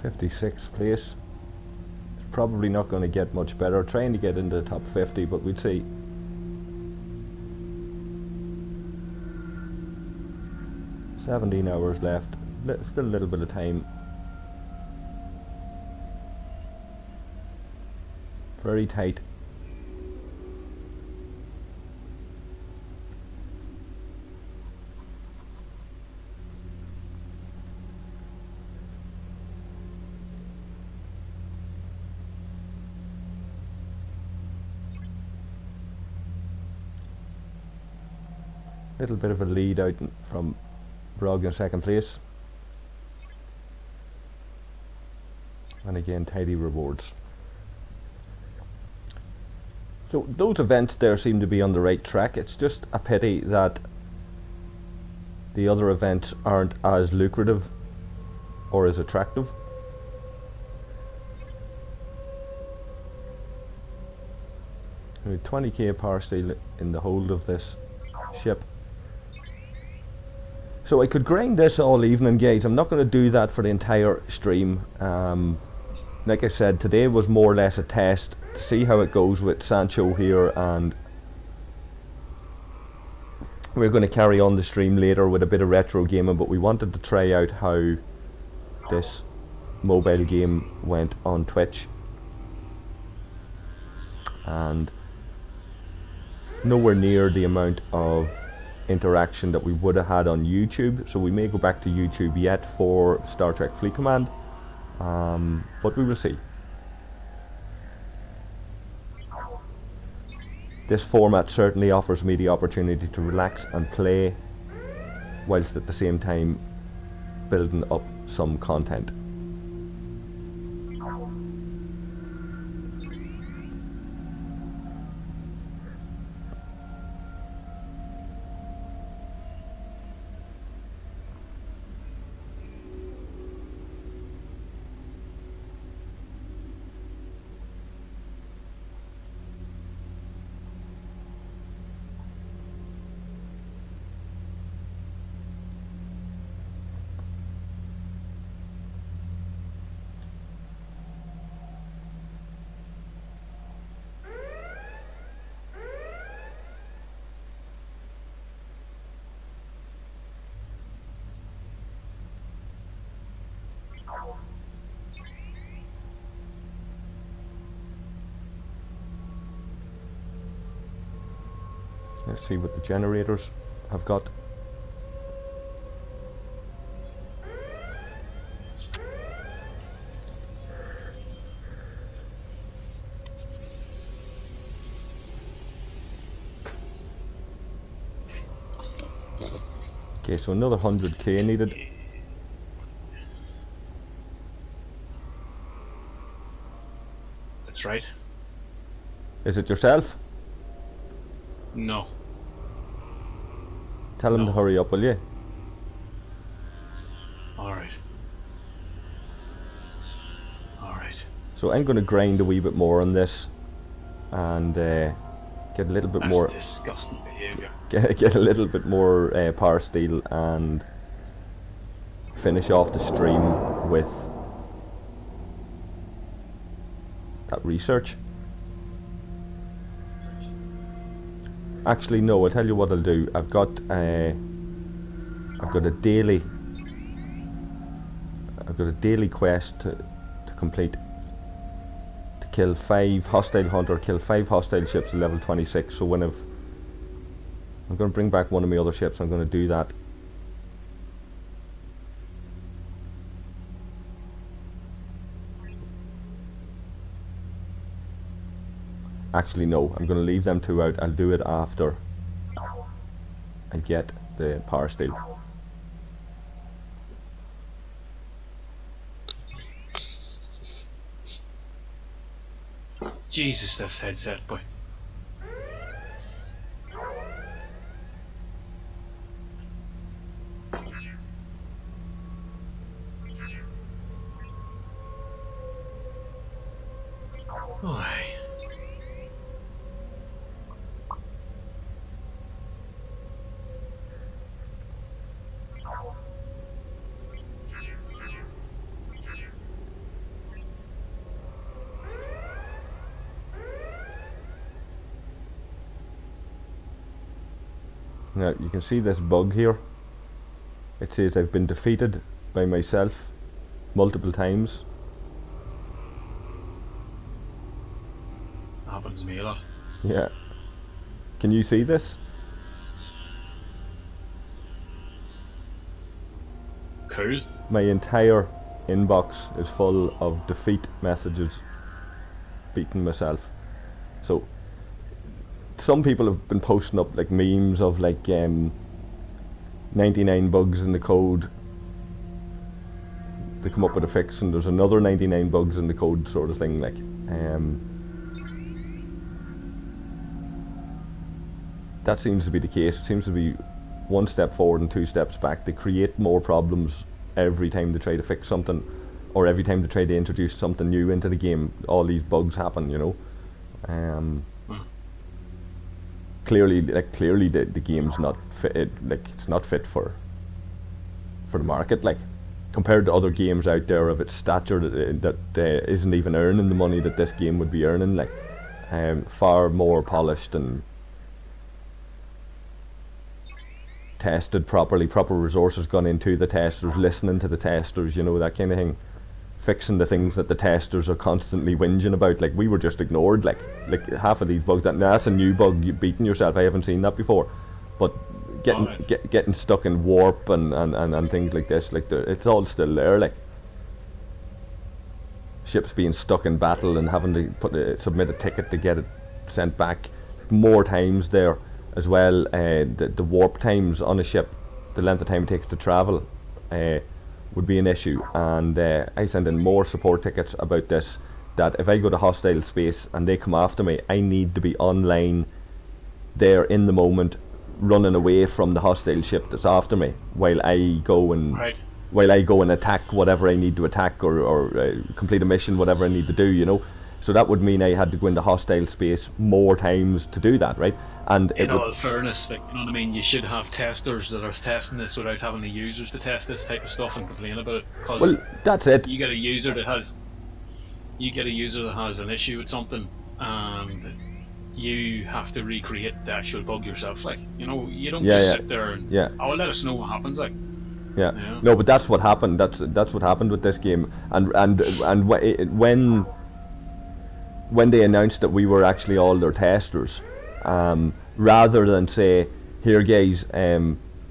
'56th place. It's probably not going to get much better. Trying to get into the top 50, but we'd see. $17 hours left. Still a little bit of time. Very tight. little bit of a lead out from Brog in second place. And again, tidy rewards. So those events there seem to be on the right track. It's just a pity that the other events aren't as lucrative or as attractive. We have 20k Parsteel in the hold of this ship. So I could grind this all evening, guys. I'm not going to do that for the entire stream. Like I said, today was more or less a test to see how it goes with Sansho here, and we're going to carry on the stream later with a bit of retro gaming, but we wanted to try out how this mobile game went on Twitch. And nowhere near the amount of interaction that we would have had on YouTube, so we may go back to YouTube yet for Star Trek Fleet Command, but we will see. This format certainly offers me the opportunity to relax and play whilst at the same time building up some content. Let's see what the generators have got. Okay, so another 100k needed. That's right. Is it yourself? No. Tell him to hurry up, will you? Alright. Alright. So I'm going to grind a wee bit more on this and get a little bit more. That's disgusting behaviour. Get a little bit more Parsteel and finish off the stream with that research. Actually, no. I'll tell you what I'll do. I've got a daily quest to complete, to kill 5 hostile hunter, kill 5 hostile ships at level 26. So when I'm going to bring back one of my other ships, I'm going to do that. Actually, no, I'm going to leave them 2 out. I'll do it after I get the Parsteel. Jesus, this headset, boy. Boy. Now you can see this bug here. It says I've been defeated by myself multiple times. Happens to me a lot. Yeah. Can you see this? Cool. My entire inbox is full of defeat messages, beating myself. So some people have been posting up like memes of like 99 bugs in the code. They come up with a fix, and there's another 99 bugs in the code, sort of thing. Like, that seems to be the case. It seems to be one step forward and 2 steps back. They create more problems every time they try to fix something, or every time they try to introduce something new into the game. All these bugs happen, you know. Clearly the game's not fit. Like, it's not fit for the market. Like, compared to other games out there of its stature that isn't even earning the money that this game would be earning. Like, far more polished and tested properly, proper resources gone into the testers, listening to the testers, you know, that kind of thing, fixing the things that the testers are constantly whinging about. Like, we were just ignored. Like half of these bugs, that's a new bug, you beating yourself. I haven't seen that before, but getting stuck in warp and things like this, like, it's all still there. Like, ships being stuck in battle and having to submit a ticket to get it sent back more times there as well. The warp times on a ship, the length of time it takes to travel, would be an issue, and I send in more support tickets about this, that if I go to hostile space and they come after me, I need to be online there in the moment, running away from the hostile ship that's after me, while I go and attack whatever I need to attack, or complete a mission, whatever I need to do, you know. So that would mean I had to go into hostile space more times to do that, right? And in all fairness, like, you know what I mean, you should have testers that are testing this without having the users to test this type of stuff and complain about it. Because, well, that's it. You get a user that has an issue with something, and you have to recreate the actual bug yourself. Like, you know, you don't sit there and let us know what happens. Like, no, but that's what happened. That's what happened with this game. And when they announced that we were actually all their testers, rather than say, here guys,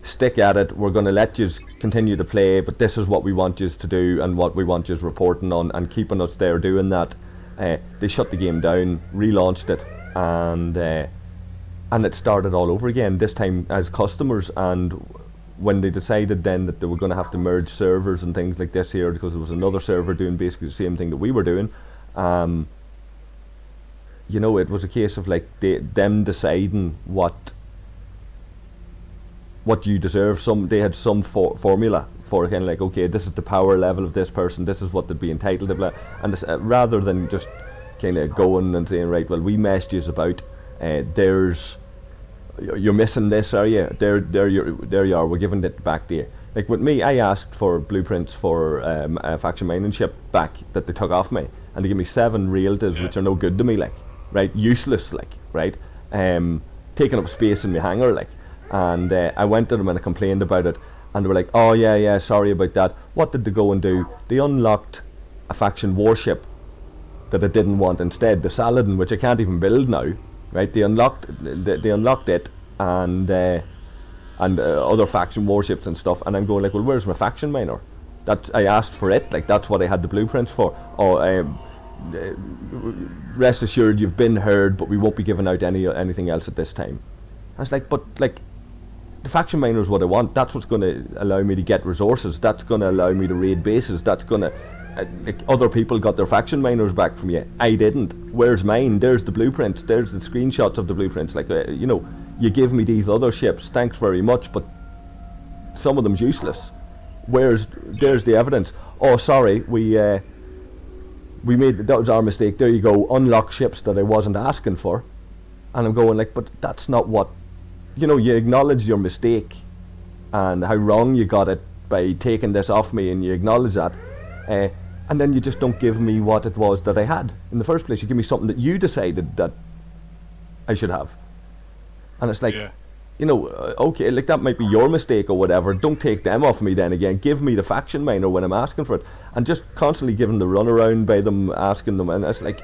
stick at it, we're going to let you continue to play, but this is what we want you to do and what we want you reporting on, and keeping us there doing that, they shut the game down, relaunched it, and it started all over again, this time as customers. And when they decided then that they were going to have to merge servers and things like this here, because there was another server doing basically the same thing that we were doing, you know, it was a case of like them deciding what you deserve. They had some formula for kind of like, okay, this is the power level of this person, this is what they'd be entitled to, and this, rather than just kind of going and saying, right, well, we messed you about, you're missing this, are you? There you are, we're giving it back to you. Like with me, I asked for blueprints for a faction mining ship back that they took off me, and they give me 7 realties, which are no good to me, like, right, useless, like, right, taking up space in my hangar, like. And I went to them and I complained about it, and they were like, oh yeah, sorry about that. What did they go and do? They unlocked a faction warship that I didn't want instead, the Saladin, which I can't even build now, right? They unlocked it, and other faction warships and stuff, and I'm going like, well, where's my faction miner? That I asked for it, like, that's what I had the blueprints for. Rest assured, you've been heard, but we won't be giving out anything else at this time. I was like, but like, the faction miner is what I want. That's what's going to allow me to get resources. That's going to allow me to raid bases. That's going to like, other people got their faction miners back from you. I didn't. Where's mine? There's the blueprints. There's the screenshots of the blueprints. Like, you know, you give me these other ships. Thanks very much, but some of them's useless. There's the evidence. Oh, sorry, we made, that was our mistake. There you go. Unlock ships that I wasn't asking for. And I'm going like, but that's not what, you know, you acknowledge your mistake and how wrong you got it by taking this off me, and you acknowledge that, and then you just don't give me what it was that I had in the first place. You give me something that you decided that I should have, and it's like, you know, okay, like, that might be your mistake or whatever. Don't take them off me then again. Give me the faction miner when I'm asking for it, and just constantly giving the runaround by them asking them, and it's like,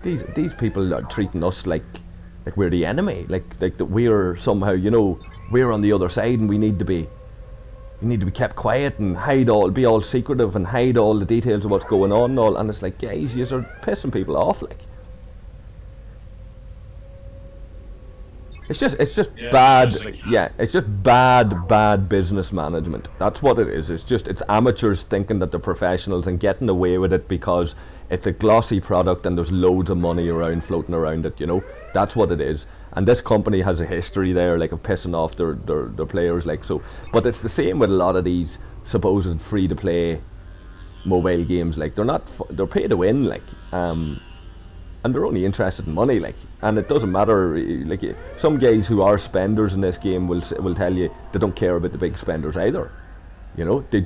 these people are treating us like we're the enemy, like that we're somehow, you know, we're on the other side, and we need to be kept quiet and be all secretive and hide all the details of what's going on and all. And it's like, guys, you are pissing people off, like. It's just Yeah, bad. it's like- Yeah, it's just bad business management. That's what it is. It's amateurs thinking that they're professionals and getting away with it because it's a glossy product and there's loads of money around floating around it. You know, that's what it is. And this company has a history there, like, of pissing off their players, like so. But it's the same with a lot of these supposed free to play mobile games. Like, they're pay to win, like. And they're only interested in money, like, and it doesn't matter. Like, some guys who are spenders in this game will tell you they don't care about the big spenders either. You know, they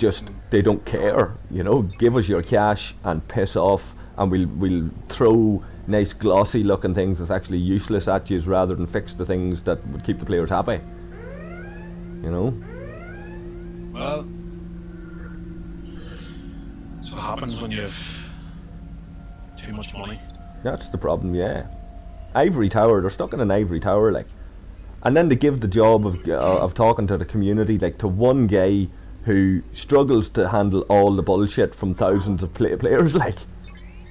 don't care. You know, give us your cash and piss off, and we'll throw nice glossy looking things that's actually useless at you rather than fix the things that would keep the players happy. You know. Well, that's what happens when you have too much money. That's the problem, yeah. Ivory Tower, they're stuck in an ivory tower, like. And then they give the job of talking to the community, like, to one guy who struggles to handle all the bullshit from thousands of players, like.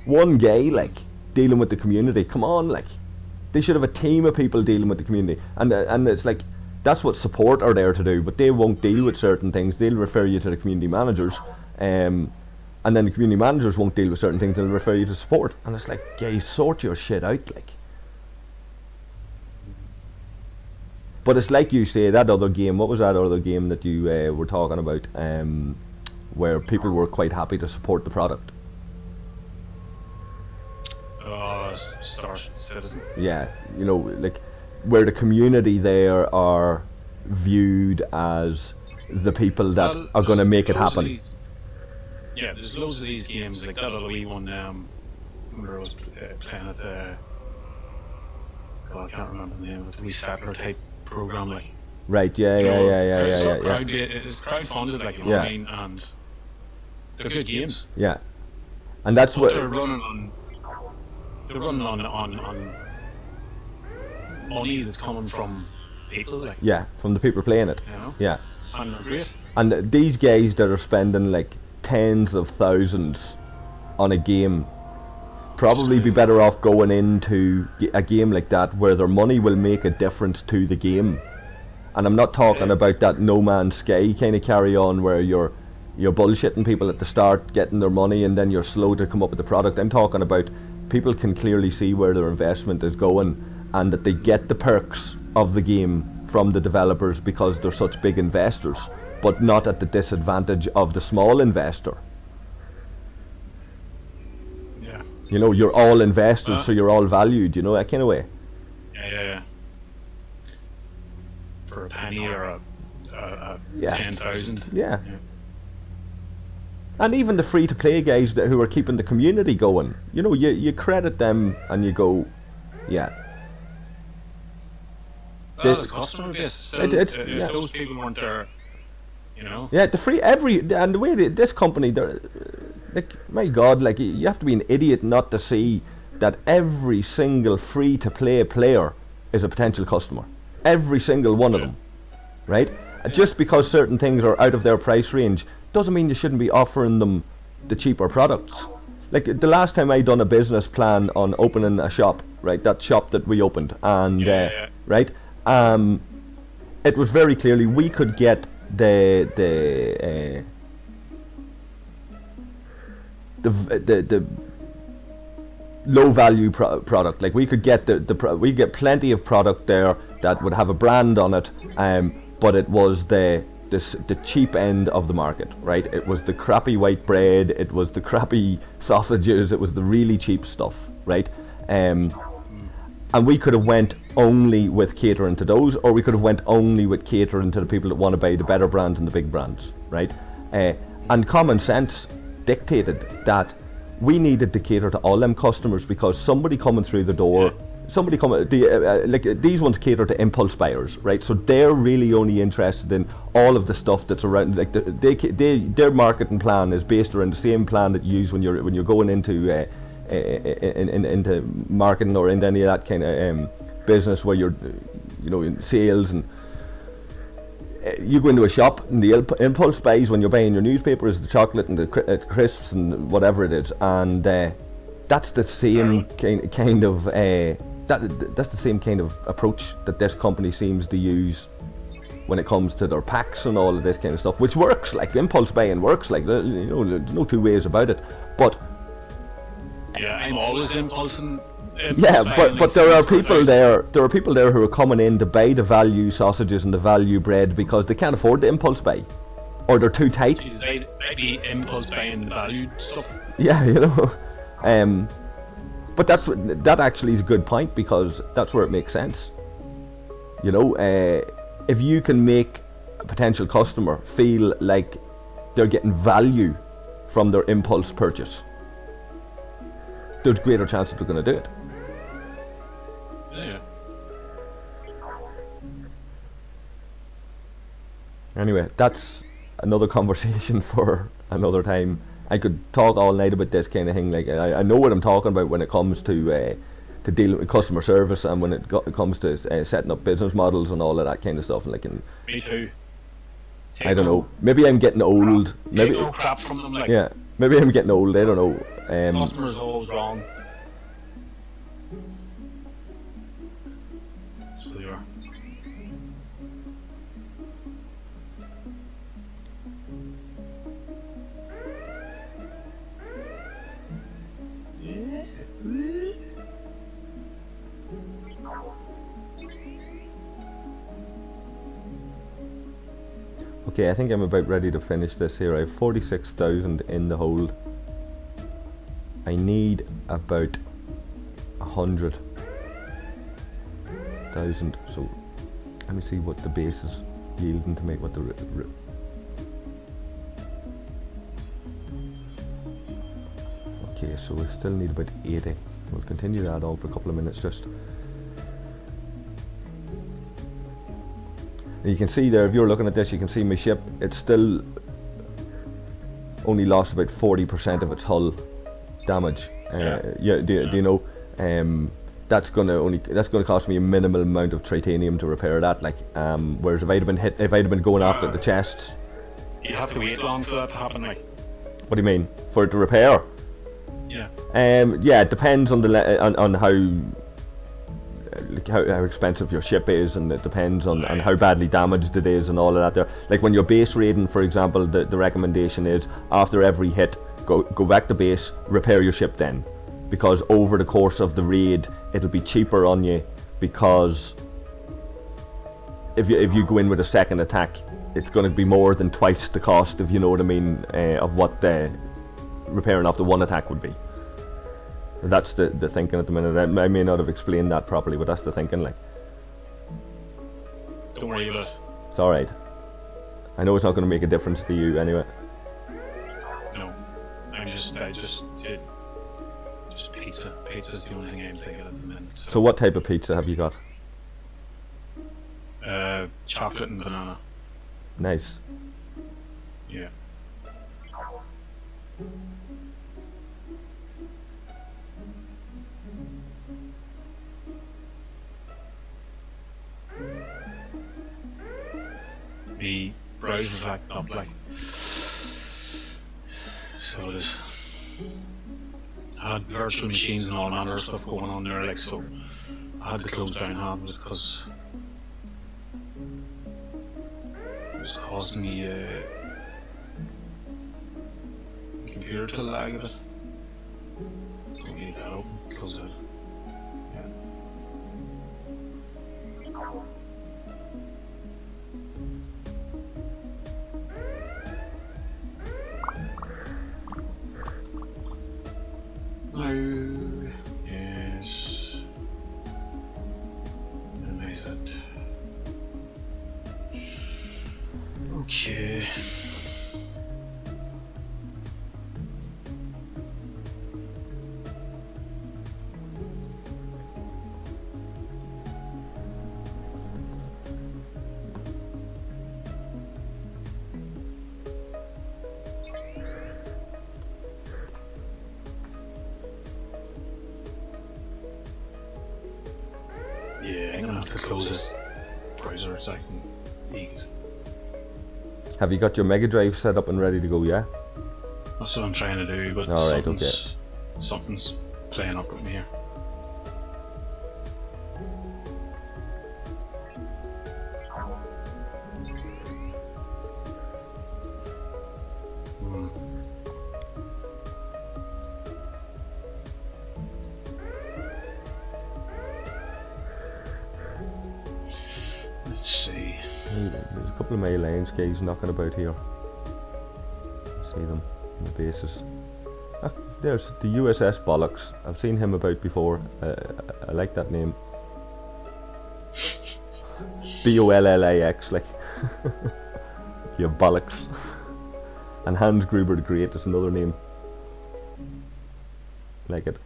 One guy, like, dealing with the community. Come on, like. They should have a team of people dealing with the community. And it's like, that's what support are there to do, but they won't deal with certain things. They'll refer you to the community managers. And then the community managers won't deal with certain things, they'll refer you to support. And it's like, guys, sort your shit out, like. But it's like you say, that other game, what was that other game that you were talking about, where people were quite happy to support the product? Star Citizen. Yeah, you know, like, where the community there are viewed as the people that are going to make it happen. Yeah, there's loads of these games, like that other wee one, I remember I was playing at I can't remember the name of it, the wee settler type program, like. Right, yeah. It's crowdfunded, like, you know what I mean, and they're good games. Yeah. And that's what they're running on money that's coming from people, like. Yeah, from the people playing it. You know? Yeah. And they're great. And these guys that are spending, like, tens of thousands on a game probably be better off going into a game like that where their money will make a difference to the game. And I'm not talking about that No Man's Sky kind of carry on where you're bullshitting people at the start, getting their money, and then you're slow to come up with the product. I'm talking about people can clearly see where their investment is going and that they get the perks of the game from the developers because they're such big investors, but not at the disadvantage of the small investor. Yeah. You know, you're all investors, so you're all valued, you know, that kind of way. Yeah. For a penny or a Yeah. 10,000. Yeah. And even the free-to-play guys who are keeping the community going, you know, you credit them and you go, yeah. Well, it's customer base. Still, if those people weren't there, you know. Yeah, and the way this company, they're, like, my God, like, you have to be an idiot not to see that every single free-to-play player is a potential customer. Every single one of them, right? Just because certain things are out of their price range doesn't mean you shouldn't be offering them the cheaper products. Like, the last time I done a business plan on opening a shop, right? That shop that we opened, and right, it was very clearly we could get the low value product. Like, we could get we get plenty of product there that would have a brand on it, but it was the cheap end of the market, right? It was the crappy white bread, it was the crappy sausages, it was the really cheap stuff, right? And we could have went only with catering to those, or we could have went only with catering to the people that want to buy the better brands and the big brands, right? And common sense dictated that we needed to cater to all them customers, because somebody coming through the door, like, these ones cater to impulse buyers, right? So they're really only interested in all of the stuff that's around. Like, their marketing plan is based around the same plan that you use when you're going into into marketing or into any of that kind of business where you're, you know, in sales. And you go into a shop and the impulse buys when you're buying your newspapers, the chocolate and the crisps and whatever it is, and that's the same kind of that's the same kind of approach that this company seems to use when it comes to their packs and all of this kind of stuff, which works. Like impulse buying works. Like, you know, there's no two ways about it. But yeah, I'm always impulsing. Yeah, but there are people there. There are people there who are coming in to buy the value sausages and the value bread because they can't afford the impulse buy, or they're too tight. Jeez, I'd be impulse buying the value stuff. Yeah, you know. But that actually is a good point, because that's where it makes sense. You know, if you can make a potential customer feel like they're getting value from their impulse purchase, there's greater chance that they're going to do it. Yeah. Anyway, that's another conversation for another time. I could talk all night about this kind of thing. Like, I know what I'm talking about when it comes to dealing with customer service, and when it comes to setting up business models and all of that kind of stuff. Like, Me too. I don't know. Maybe I'm getting old. Maybe no crap from them. Like, yeah. Maybe I'm getting old. I don't know. Customers always wrong. So they are. Okay, I think I'm about ready to finish this here. I have 46,000 in the hold. I need about 100,000. So let me see what the base is yielding to make what the okay, so we still need about 80. We'll continue to add on for a couple of minutes just. You can see there, if you're looking at this, you can see my ship, it's still only lost about 40% of its hull damage. Yeah, do you know? That's gonna cost me a minimal amount of titanium to repair that. Like, whereas if I'd have been going after the chests, you have to wait long for that to happen. Like, what do you mean? For it to repair? Yeah. Yeah, it depends on on how expensive your ship is, and it depends on how badly damaged it is and all of that there. Like when you're base raiding, for example, the recommendation is after every hit, go back to base, repair your ship then, because over the course of the raid it'll be cheaper on you, because if you go in with a second attack, it's going to be more than twice the cost, if you know what I mean, of what repairing after one attack would be. That's the thinking at the minute. I may not have explained that properly, but that's the thinking. Like, don't worry about it. It's alright. I know it's not going to make a difference to you anyway. No, just pizza. Pizza's the only thing I'm thinking at the minute. So what type of pizza have you got? Chocolate and banana. Nice. Yeah. The browser's acting up, like, so it is. I had virtual machines and all manner of stuff going on there, like, so I had to close down half of it because it was causing me computer to lag a bit. Don't leave that open, close it. Yeah. Yes. Minimize it. Okay. Yeah, I'm gonna have to close this browser so I can eat. Have you got your Mega Drive set up and ready to go? Yeah. That's what I'm trying to do, but All right, something's playing up with me here. Let's see. There's a couple of my lanes guys knocking about here. See them on the bases. Ah, there's the USS Bollocks. I've seen him about before. I like that name. Bollax, like. You bollocks. And Hans Gruber the Great is another name. Like it.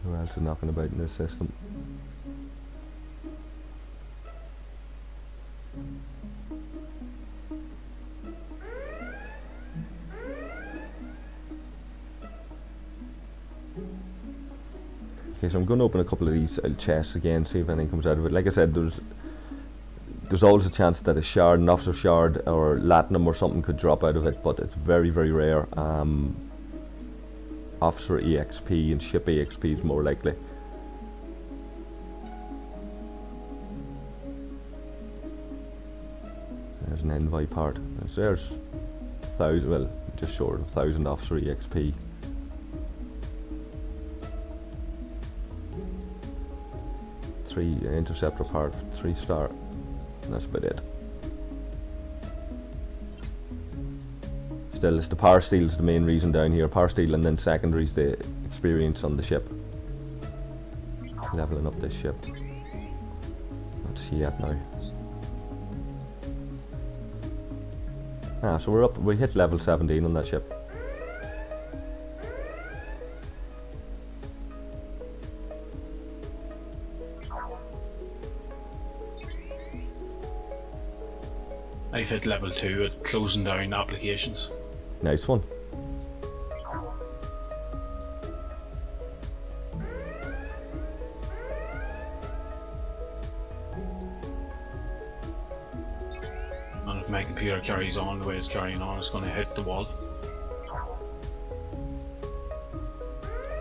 Who else is knocking about in this system? Okay, so I'm going to open a couple of these chests again, see if anything comes out of it. Like I said, there's always a chance that a shard, an officer shard or latinum or something could drop out of it, but it's very, very rare. Officer EXP and ship EXP is more likely. There's an envoy part. There's 1,000, well, just short of 1,000 officer EXP. Three interceptor part, 3-star. That's about it. Still, it's the Parsteel is the main reason down here. Parsteel, and then secondary is the experience on the ship. Leveling up this ship. What's she at now? Ah, so we're up. We hit level 17 on that ship. I've hit level 2 at closing down applications. Nice one. And if my computer carries on the way it's carrying on, it's going to hit the wall. Do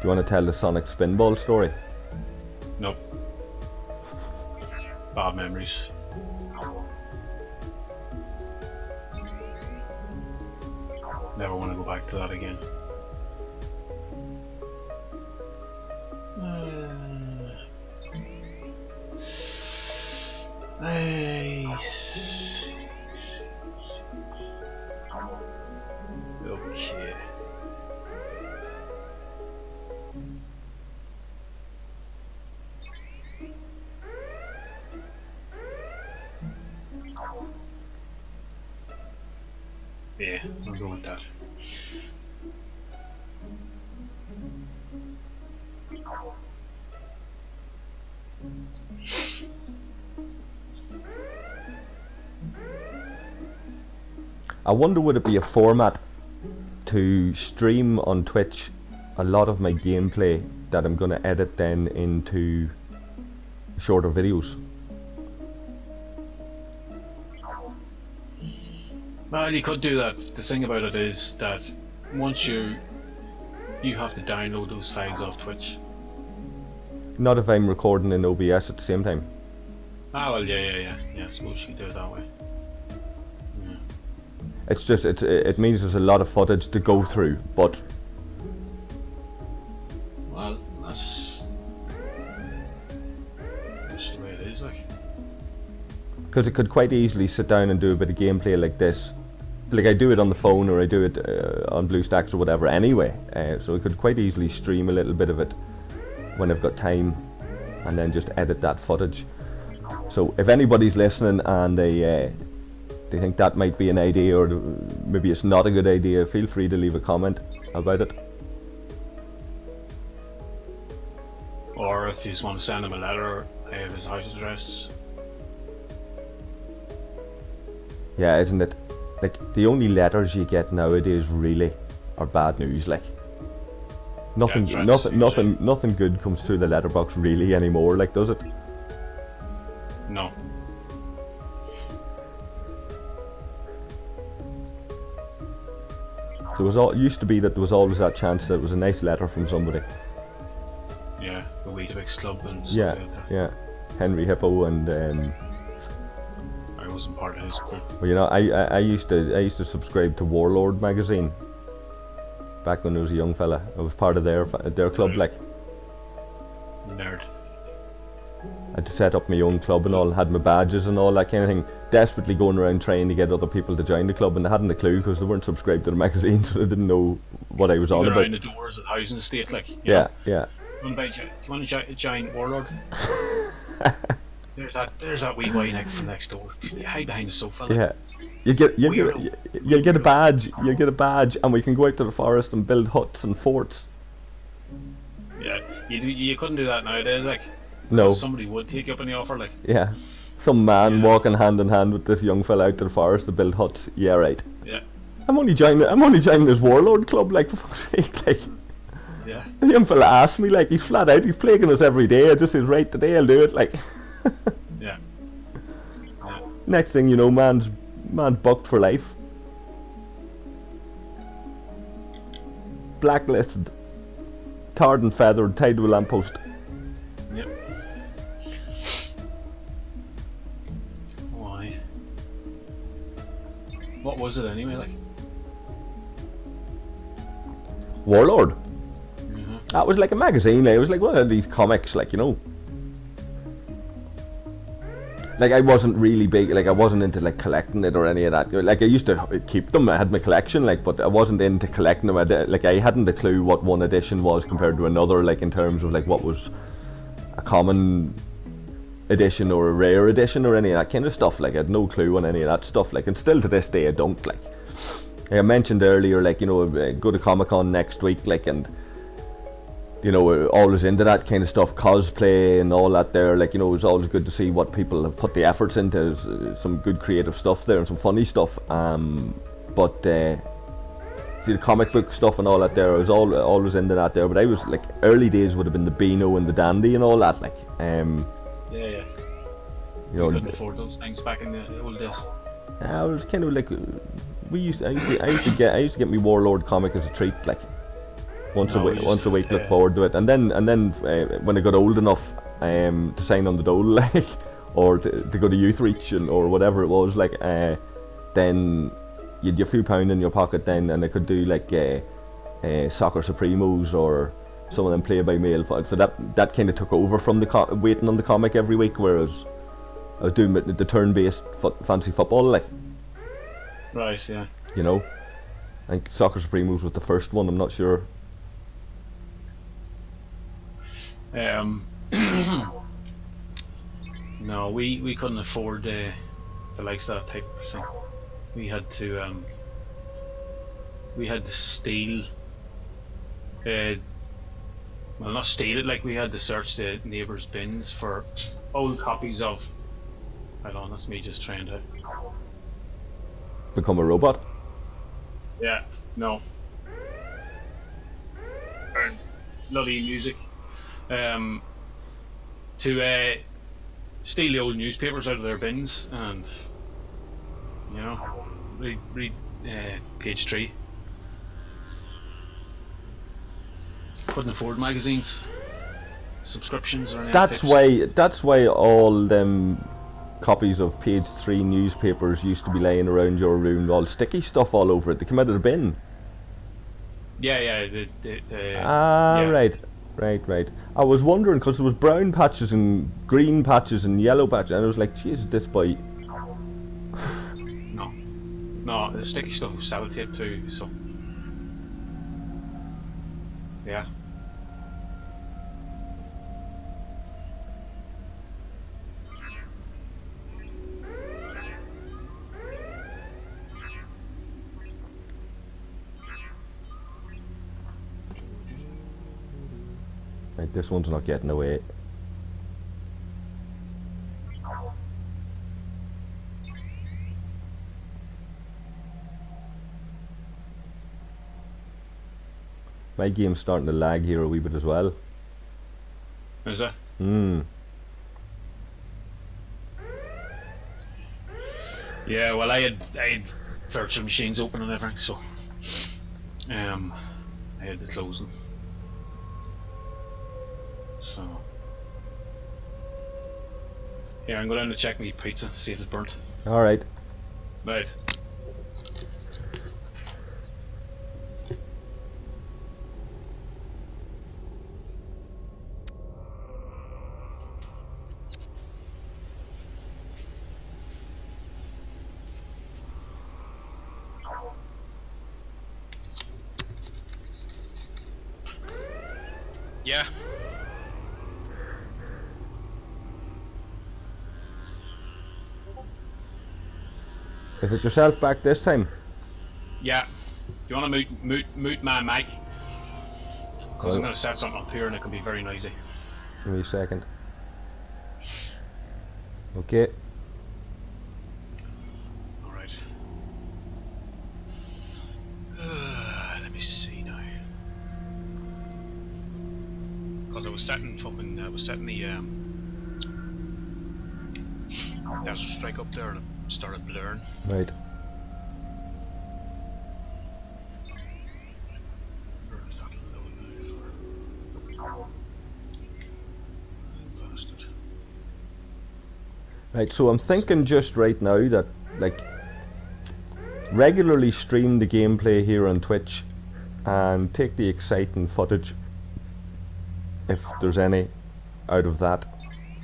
you want to tell the Sonic Spinball story? Nope. Bad memories. Never want to go back to that again. Okay. Yeah, I'll go with that. I wonder would it be a format to stream on Twitch a lot of my gameplay that I'm going to edit then into shorter videos. Well, you could do that. The thing about it is that once you have to download those files off Twitch. Not if I'm recording in OBS at the same time. Ah, well, yeah. I suppose you could do it that way. Yeah. It's just it means there's a lot of footage to go through, but well, that's the way it is, like. Because it could quite easily sit down and do a bit of gameplay like this. Like I do it on the phone or I do it on BlueStacks or whatever anyway. So I could quite easily stream a little bit of it when I've got time and then just edit that footage. So if anybody's listening and they think that might be an idea or maybe it's not a good idea, feel free to leave a comment about it. Or if you just want to send him a letter, I have his house address. Yeah, isn't it? Like the only letters you get nowadays really are bad news. Like nothing good comes through the letterbox really anymore. Like, does it? No. There was used to be that there was always that chance that it was a nice letter from somebody. Yeah, the Weetabix Club and stuff Yeah, like that. yeah. Henry Hippo and I wasn't part of his group. well, you know, I used to subscribe to Warlord magazine back when I was a young fella. I was part of their club, like. Nerd. I had to set up my own club and all, had my badges and all that kind of thing. Desperately going around trying to get other people to join the club, and they hadn't a clue because they weren't subscribed to the magazine, so they didn't know what I was all about. Around the doors at housing estate, like. Yeah, yeah. Do you want to join Warlord? There's that wee boy from next door. Hide behind the sofa. Like. Yeah. You'll get a badge. You'll get a badge, and we can go out to the forest and build huts and forts. Yeah, you couldn't do that nowadays, like. No. Somebody would take you up on the offer, like. Yeah. Some man walking hand in hand with this young fella out to the forest to build huts. Yeah, right. Yeah. I'm only joining this Warlord club, like, for fuck's sake, like. Yeah. The young fella asked me, like, he's flat out, he's plaguing us every day. I just says, right, today I'll do it, like. Yeah. Next thing you know, man's bucked for life. Blacklisted. Tarred and feathered, tied to a lamppost. Yep. Why? What was it anyway, like? Warlord. That was like a magazine, like, it was like one of these comics, like, you know. Like, I wasn't really big, like, I wasn't into, like, collecting it or any of that. Like, I used to keep them, I had my collection, like, but I wasn't into collecting them. I hadn't a clue what one edition was compared to another, like, in terms of, like, what was a common edition or a rare edition or any of that kind of stuff. Like, I had no clue on any of that stuff, like, and still to this day I don't, like I mentioned earlier, like, you know, go to Comic-Con next week, like, and you know, always into that kind of stuff, cosplay and all that there, like, you know, it's always good to see what people have put the efforts into. There's some good creative stuff there and some funny stuff, but see the comic book stuff and all that there, I was always into that there, but I was, like, early days would have been the Beano and the Dandy and all that, like, yeah. You know, couldn't afford those things back in the old days. I was kind of like, I used to get me Warlord comic as a treat, like. Once a week, look forward to it, and then when I got old enough to sign on the dole, like, or to go to youth reach or whatever it was, like, then you'd a few pound in your pocket then, and I could do like Soccer Supremos or some of them play by mail. So that kind of took over from the waiting on the comic every week, whereas I was doing the turn-based fantasy football, like. Right, yeah. You know, I think Soccer Supremos was the first one. I'm not sure. No, we couldn't afford the likes of that type of thing. We had to steal, well, not steal it, like, we had to search the neighbours' bins for old copies of, hold on, that's me just trying to Become a robot? Yeah, no. And bloody music. To steal the old newspapers out of their bins and, you know, read page 3. Couldn't afford magazines, subscriptions or anything. That's why all them copies of page 3 newspapers used to be laying around your room, all sticky stuff all over it. They come out of the bin. Yeah. Yeah. Right. I was wondering because there was brown patches and green patches and yellow patches, and I was like, Jesus, this boy. No, the sticky stuff was sellotape too, so. Yeah. Right, this one's not getting away. My game's starting to lag here a wee bit as well. Is it? Yeah, well, I had virtual machines open and everything, so I had the closing. So yeah, I'm going to check my pizza, see if it's burnt. All right. Right. Yeah. Is it yourself back this time? Yeah. You want to mute my mic? Because Well, I'm going to set something up here and it can be very noisy. give me a second. Okay. Alright. Let me see now. Because I was setting the Desert Strike up there and it started blurring. Right. Where is that load now for? Bastard. Right, so I'm thinking just right now that, like, regularly stream the gameplay here on Twitch and take the exciting footage, if there's any, out of that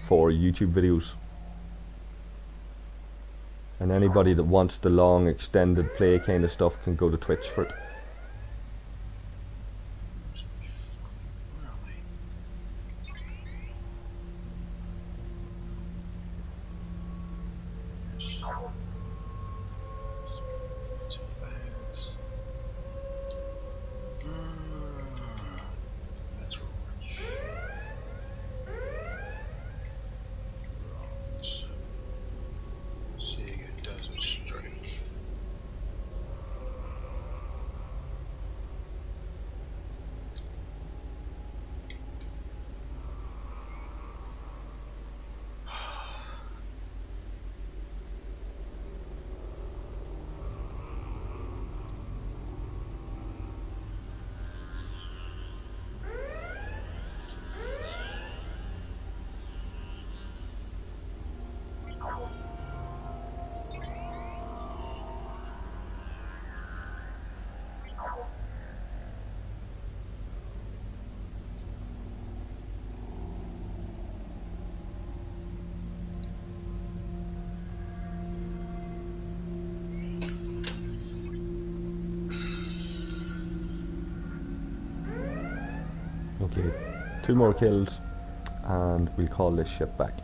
for YouTube videos. And anybody that wants the long extended play kind of stuff can go to Twitch for it. Where am I? It's fast. That's orange. Bronze. Sega Desert Strike. Okay, 2 more kills and we'll call this ship back.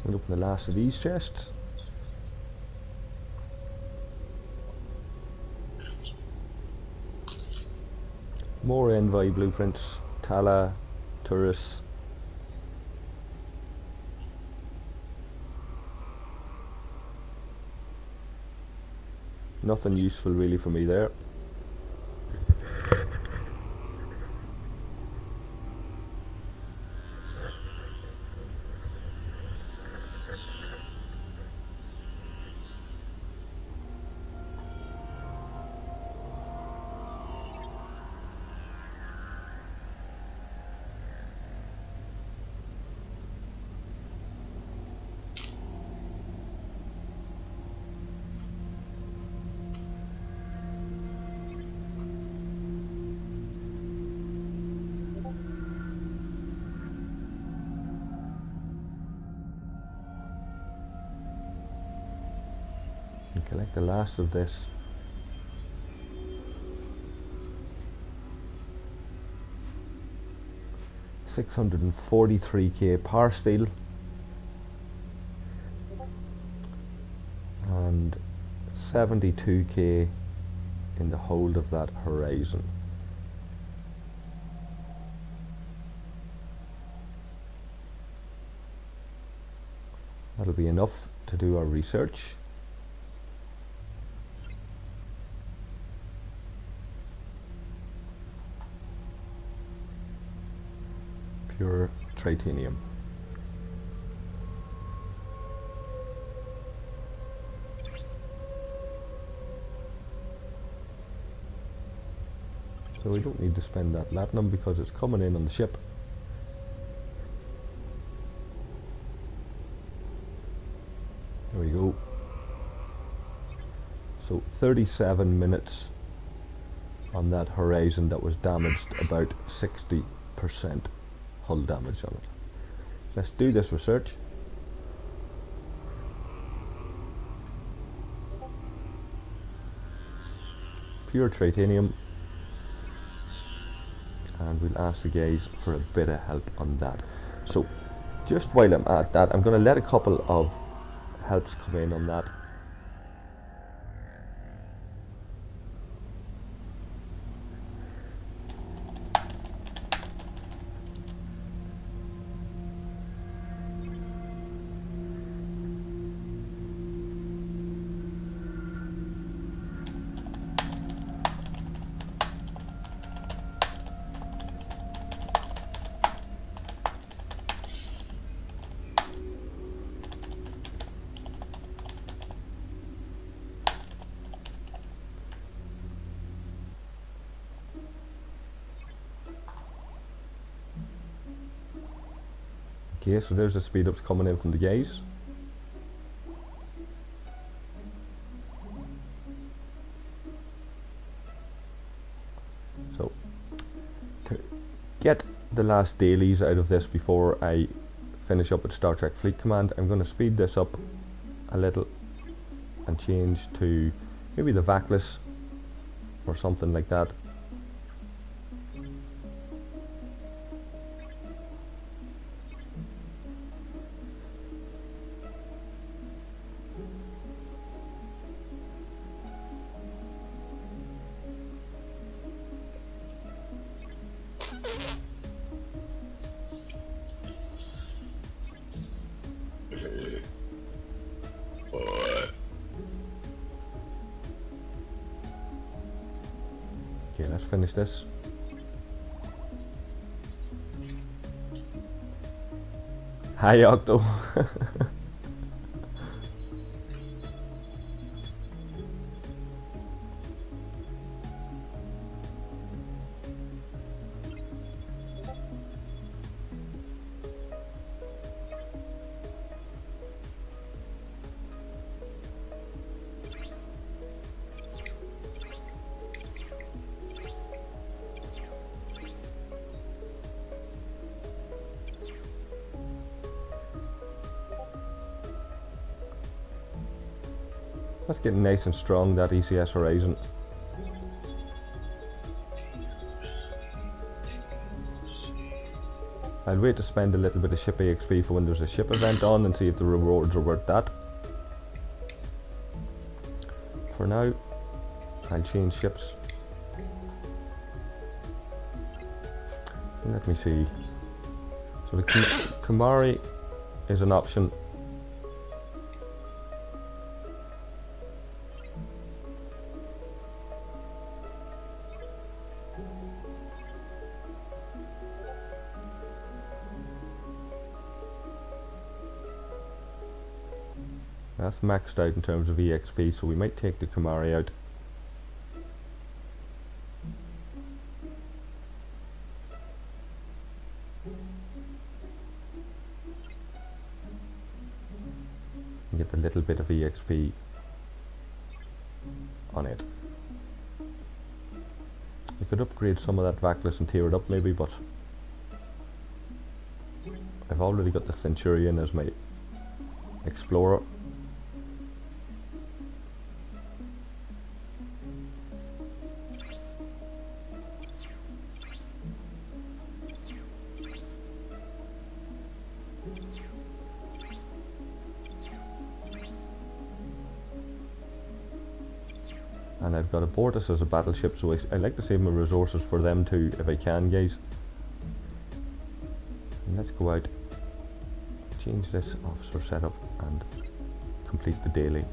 We'll open the last of these chests. More envoy blueprints, Tala, Turris. Nothing useful really for me there. collect the last of this. $643k Parsteel and 72k in the hold of that Horizon. That'll be enough to do our research. Pure titanium. So we don't need to spend that platinum because it's coming in on the ship. There we go. So 37 minutes on that Horizon that was damaged, about 60% hull damage on it. Let's do this research. Pure titanium. And we'll ask the guys for a bit of help on that. So just while I'm at that, I'm going to let a couple of helps come in on that. Okay, so there's the speed ups coming in from the guys. So, to get the last dailies out of this before I finish up with Star Trek Fleet Command, I'm going to speed this up a little and change to maybe the Vacless or something like that. Okay, let's finish this. Hi Octo. That's getting nice and strong, that ECS Horizon. I'll wait to spend a little bit of ship EXP for when there's a ship event on and see if the rewards are worth that. For now, I'll change ships. Let me see. So the Kamari is an option. That's maxed out in terms of EXP, so we might take the Kamari out. And get a little bit of EXP on it. We could upgrade some of that Vacless and tear it up maybe, but I've already got the Centurion as my Explorer. And I've got to board this as a battleship, so I like to save my resources for them too, if I can, guys. And let's go out, change this officer setup, and complete the daily.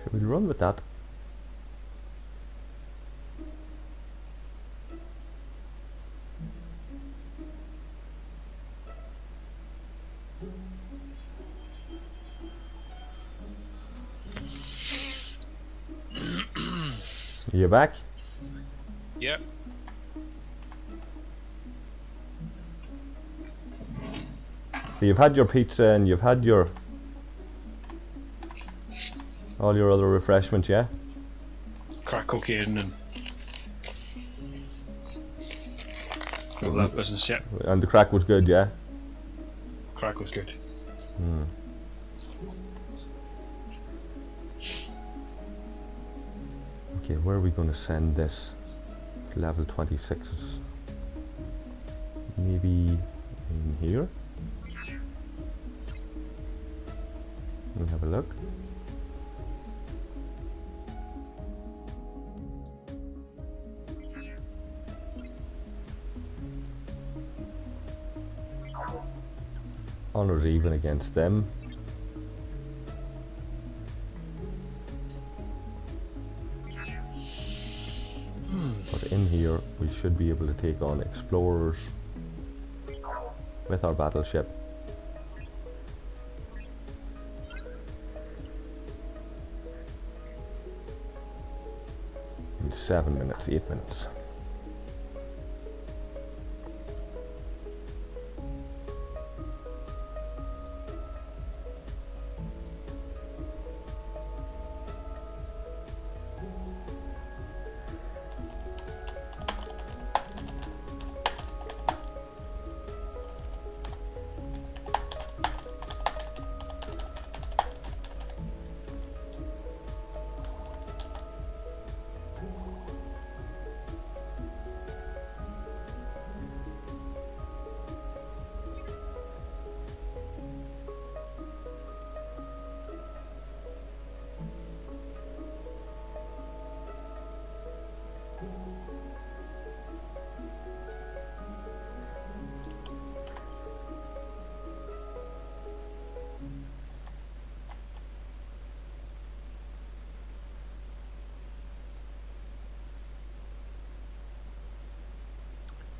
Should we run with that? Are you back? Yep. So you've had your pizza and you've had your all your other refreshments, yeah? Crack cocaine and all that business, yeah. And the crack was good, yeah? Crack was good. Okay, where are we going to send this? Level 26s. Maybe in here? We'll have a look. Honours even against them. But in here we should be able to take on explorers with our battleship. In 7 minutes, 8 minutes.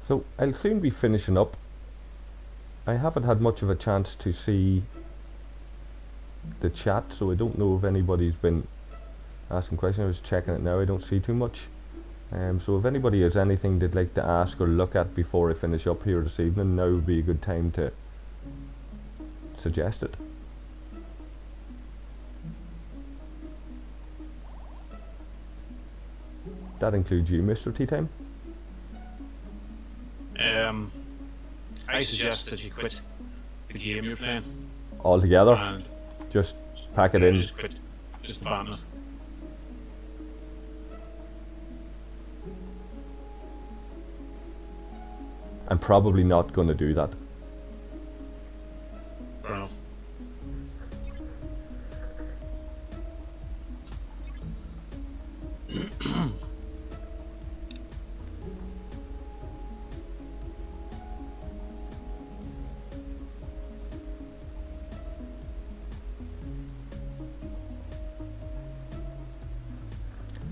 So I'll soon be finishing up. I haven't had much of a chance to see the chat, so I don't know if anybody's been asking questions. I was checking it now, I don't see too much. So if anybody has anything they'd like to ask or look at before I finish up here this evening, now would be a good time to suggest it. That includes you, Mr. Tea Time? I suggest that you quit the game you're playing. Altogether? And Just pack it in? Just quit. Just ban it. I'm probably not going to do that. Fair enough.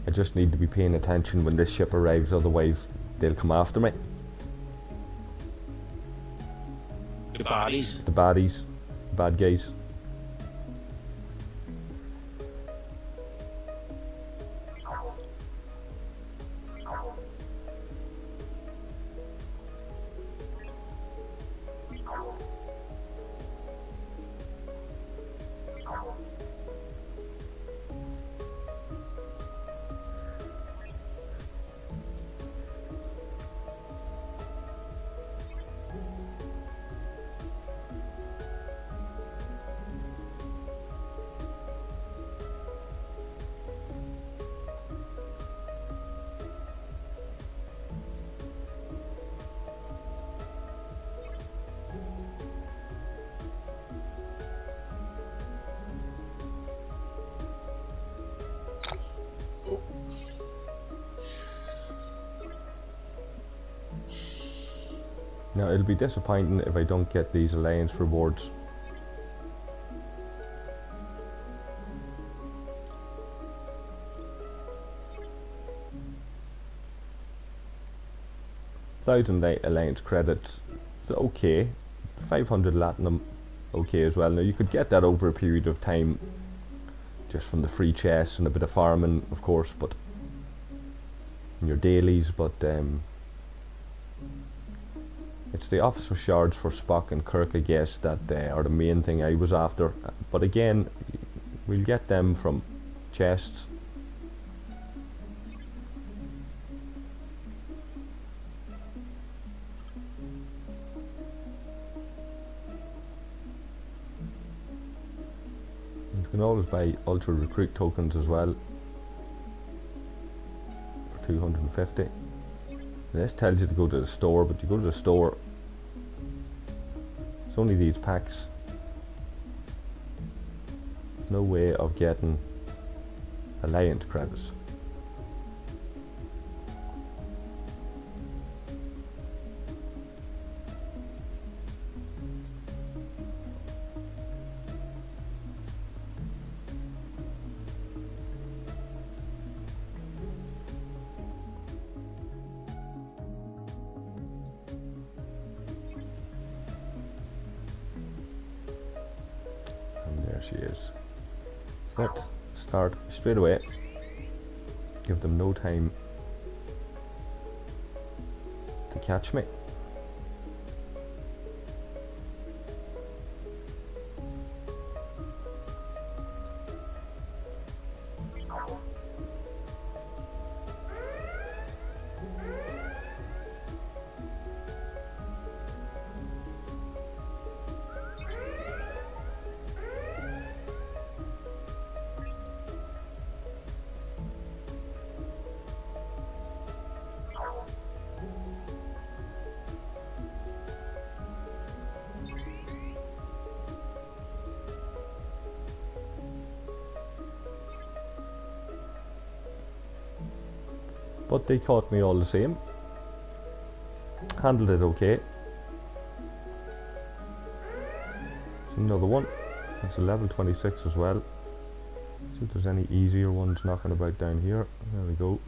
I just need to be paying attention when this ship arrives, otherwise they'll come after me. The baddies. The baddies, bad guys. Now it'll be disappointing if I don't get these alliance rewards. Thousand alliance credits, so okay. 500 Latinum, okay as well. Now you could get that over a period of time, just from the free chests and a bit of farming, of course, but in your dailies. But it's the officer shards for Spock and Kirk, I guess, that are the main thing I was after. But again, we'll get them from chests. You can always buy Ultra Recruit tokens as well for 250. This tells you to go to the store, but you go to the store, it's only these packs. There's no way of getting alliance credits. She is. Let's start straight away. Give them no time to catch me. But they caught me all the same. Handled it okay. There's another one. It's a level 26 as well. See if there's any easier ones knocking about down here. There we go.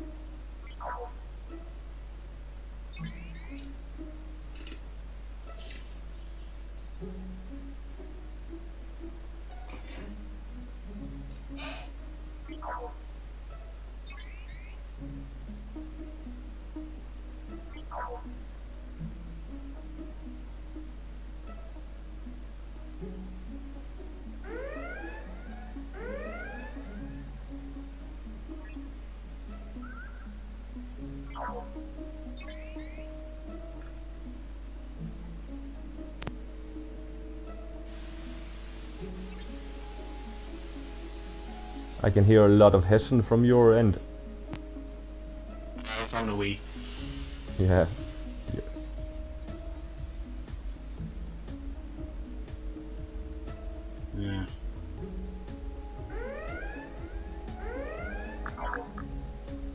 I can hear a lot of hissing from your end. From the Wii. Yeah.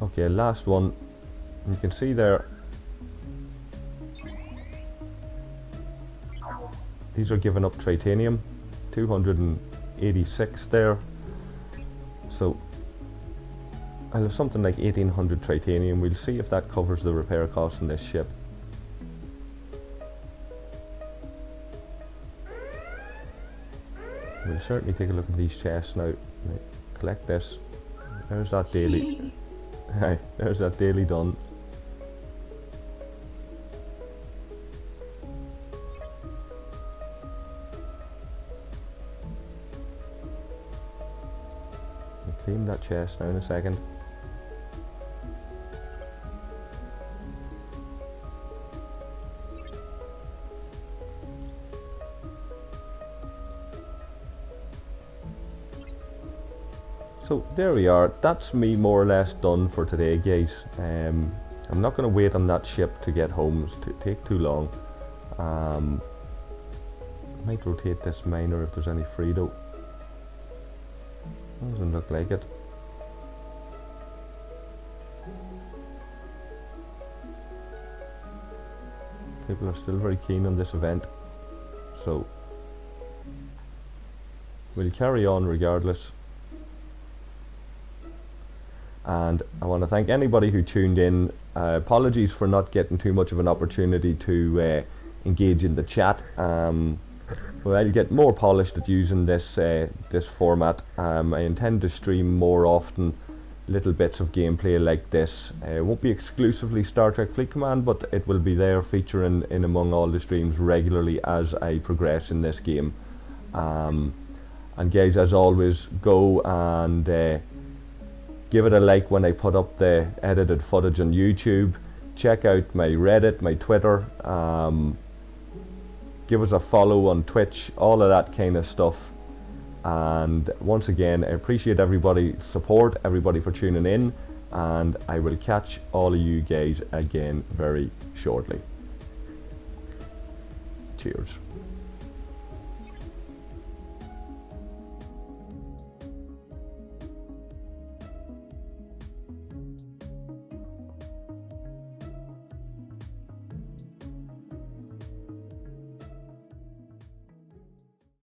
Okay, last one. You can see there, these are giving up titanium, 286 there. So I'll have something like 1800 titanium. We'll see if that covers the repair cost on this ship. We'll certainly take a look at these chests now. Right, collect this. There's that daily. Hey, there's that daily done. We'll claim that chest now in a second. So there we are, that's me more or less done for today, guys. I'm not going to wait on that ship to get home, to take too long. Might rotate this miner if there's any free though. Doesn't look like it. People are still very keen on this event, so we'll carry on regardless. And I want to thank anybody who tuned in. Apologies for not getting too much of an opportunity to engage in the chat. But I'll get more polished at using this this format. I intend to stream more often little bits of gameplay like this. It won't be exclusively Star Trek Fleet Command, but it will be there featuring in among all the streams regularly as I progress in this game. And guys, as always, go and give it a like when I put up the edited footage on YouTube. Check out my Reddit, my Twitter. Give us a follow on Twitch, all of that kind of stuff. And once again, I appreciate everybody's support, everybody for tuning in. And I will catch all of you guys again very shortly. Cheers.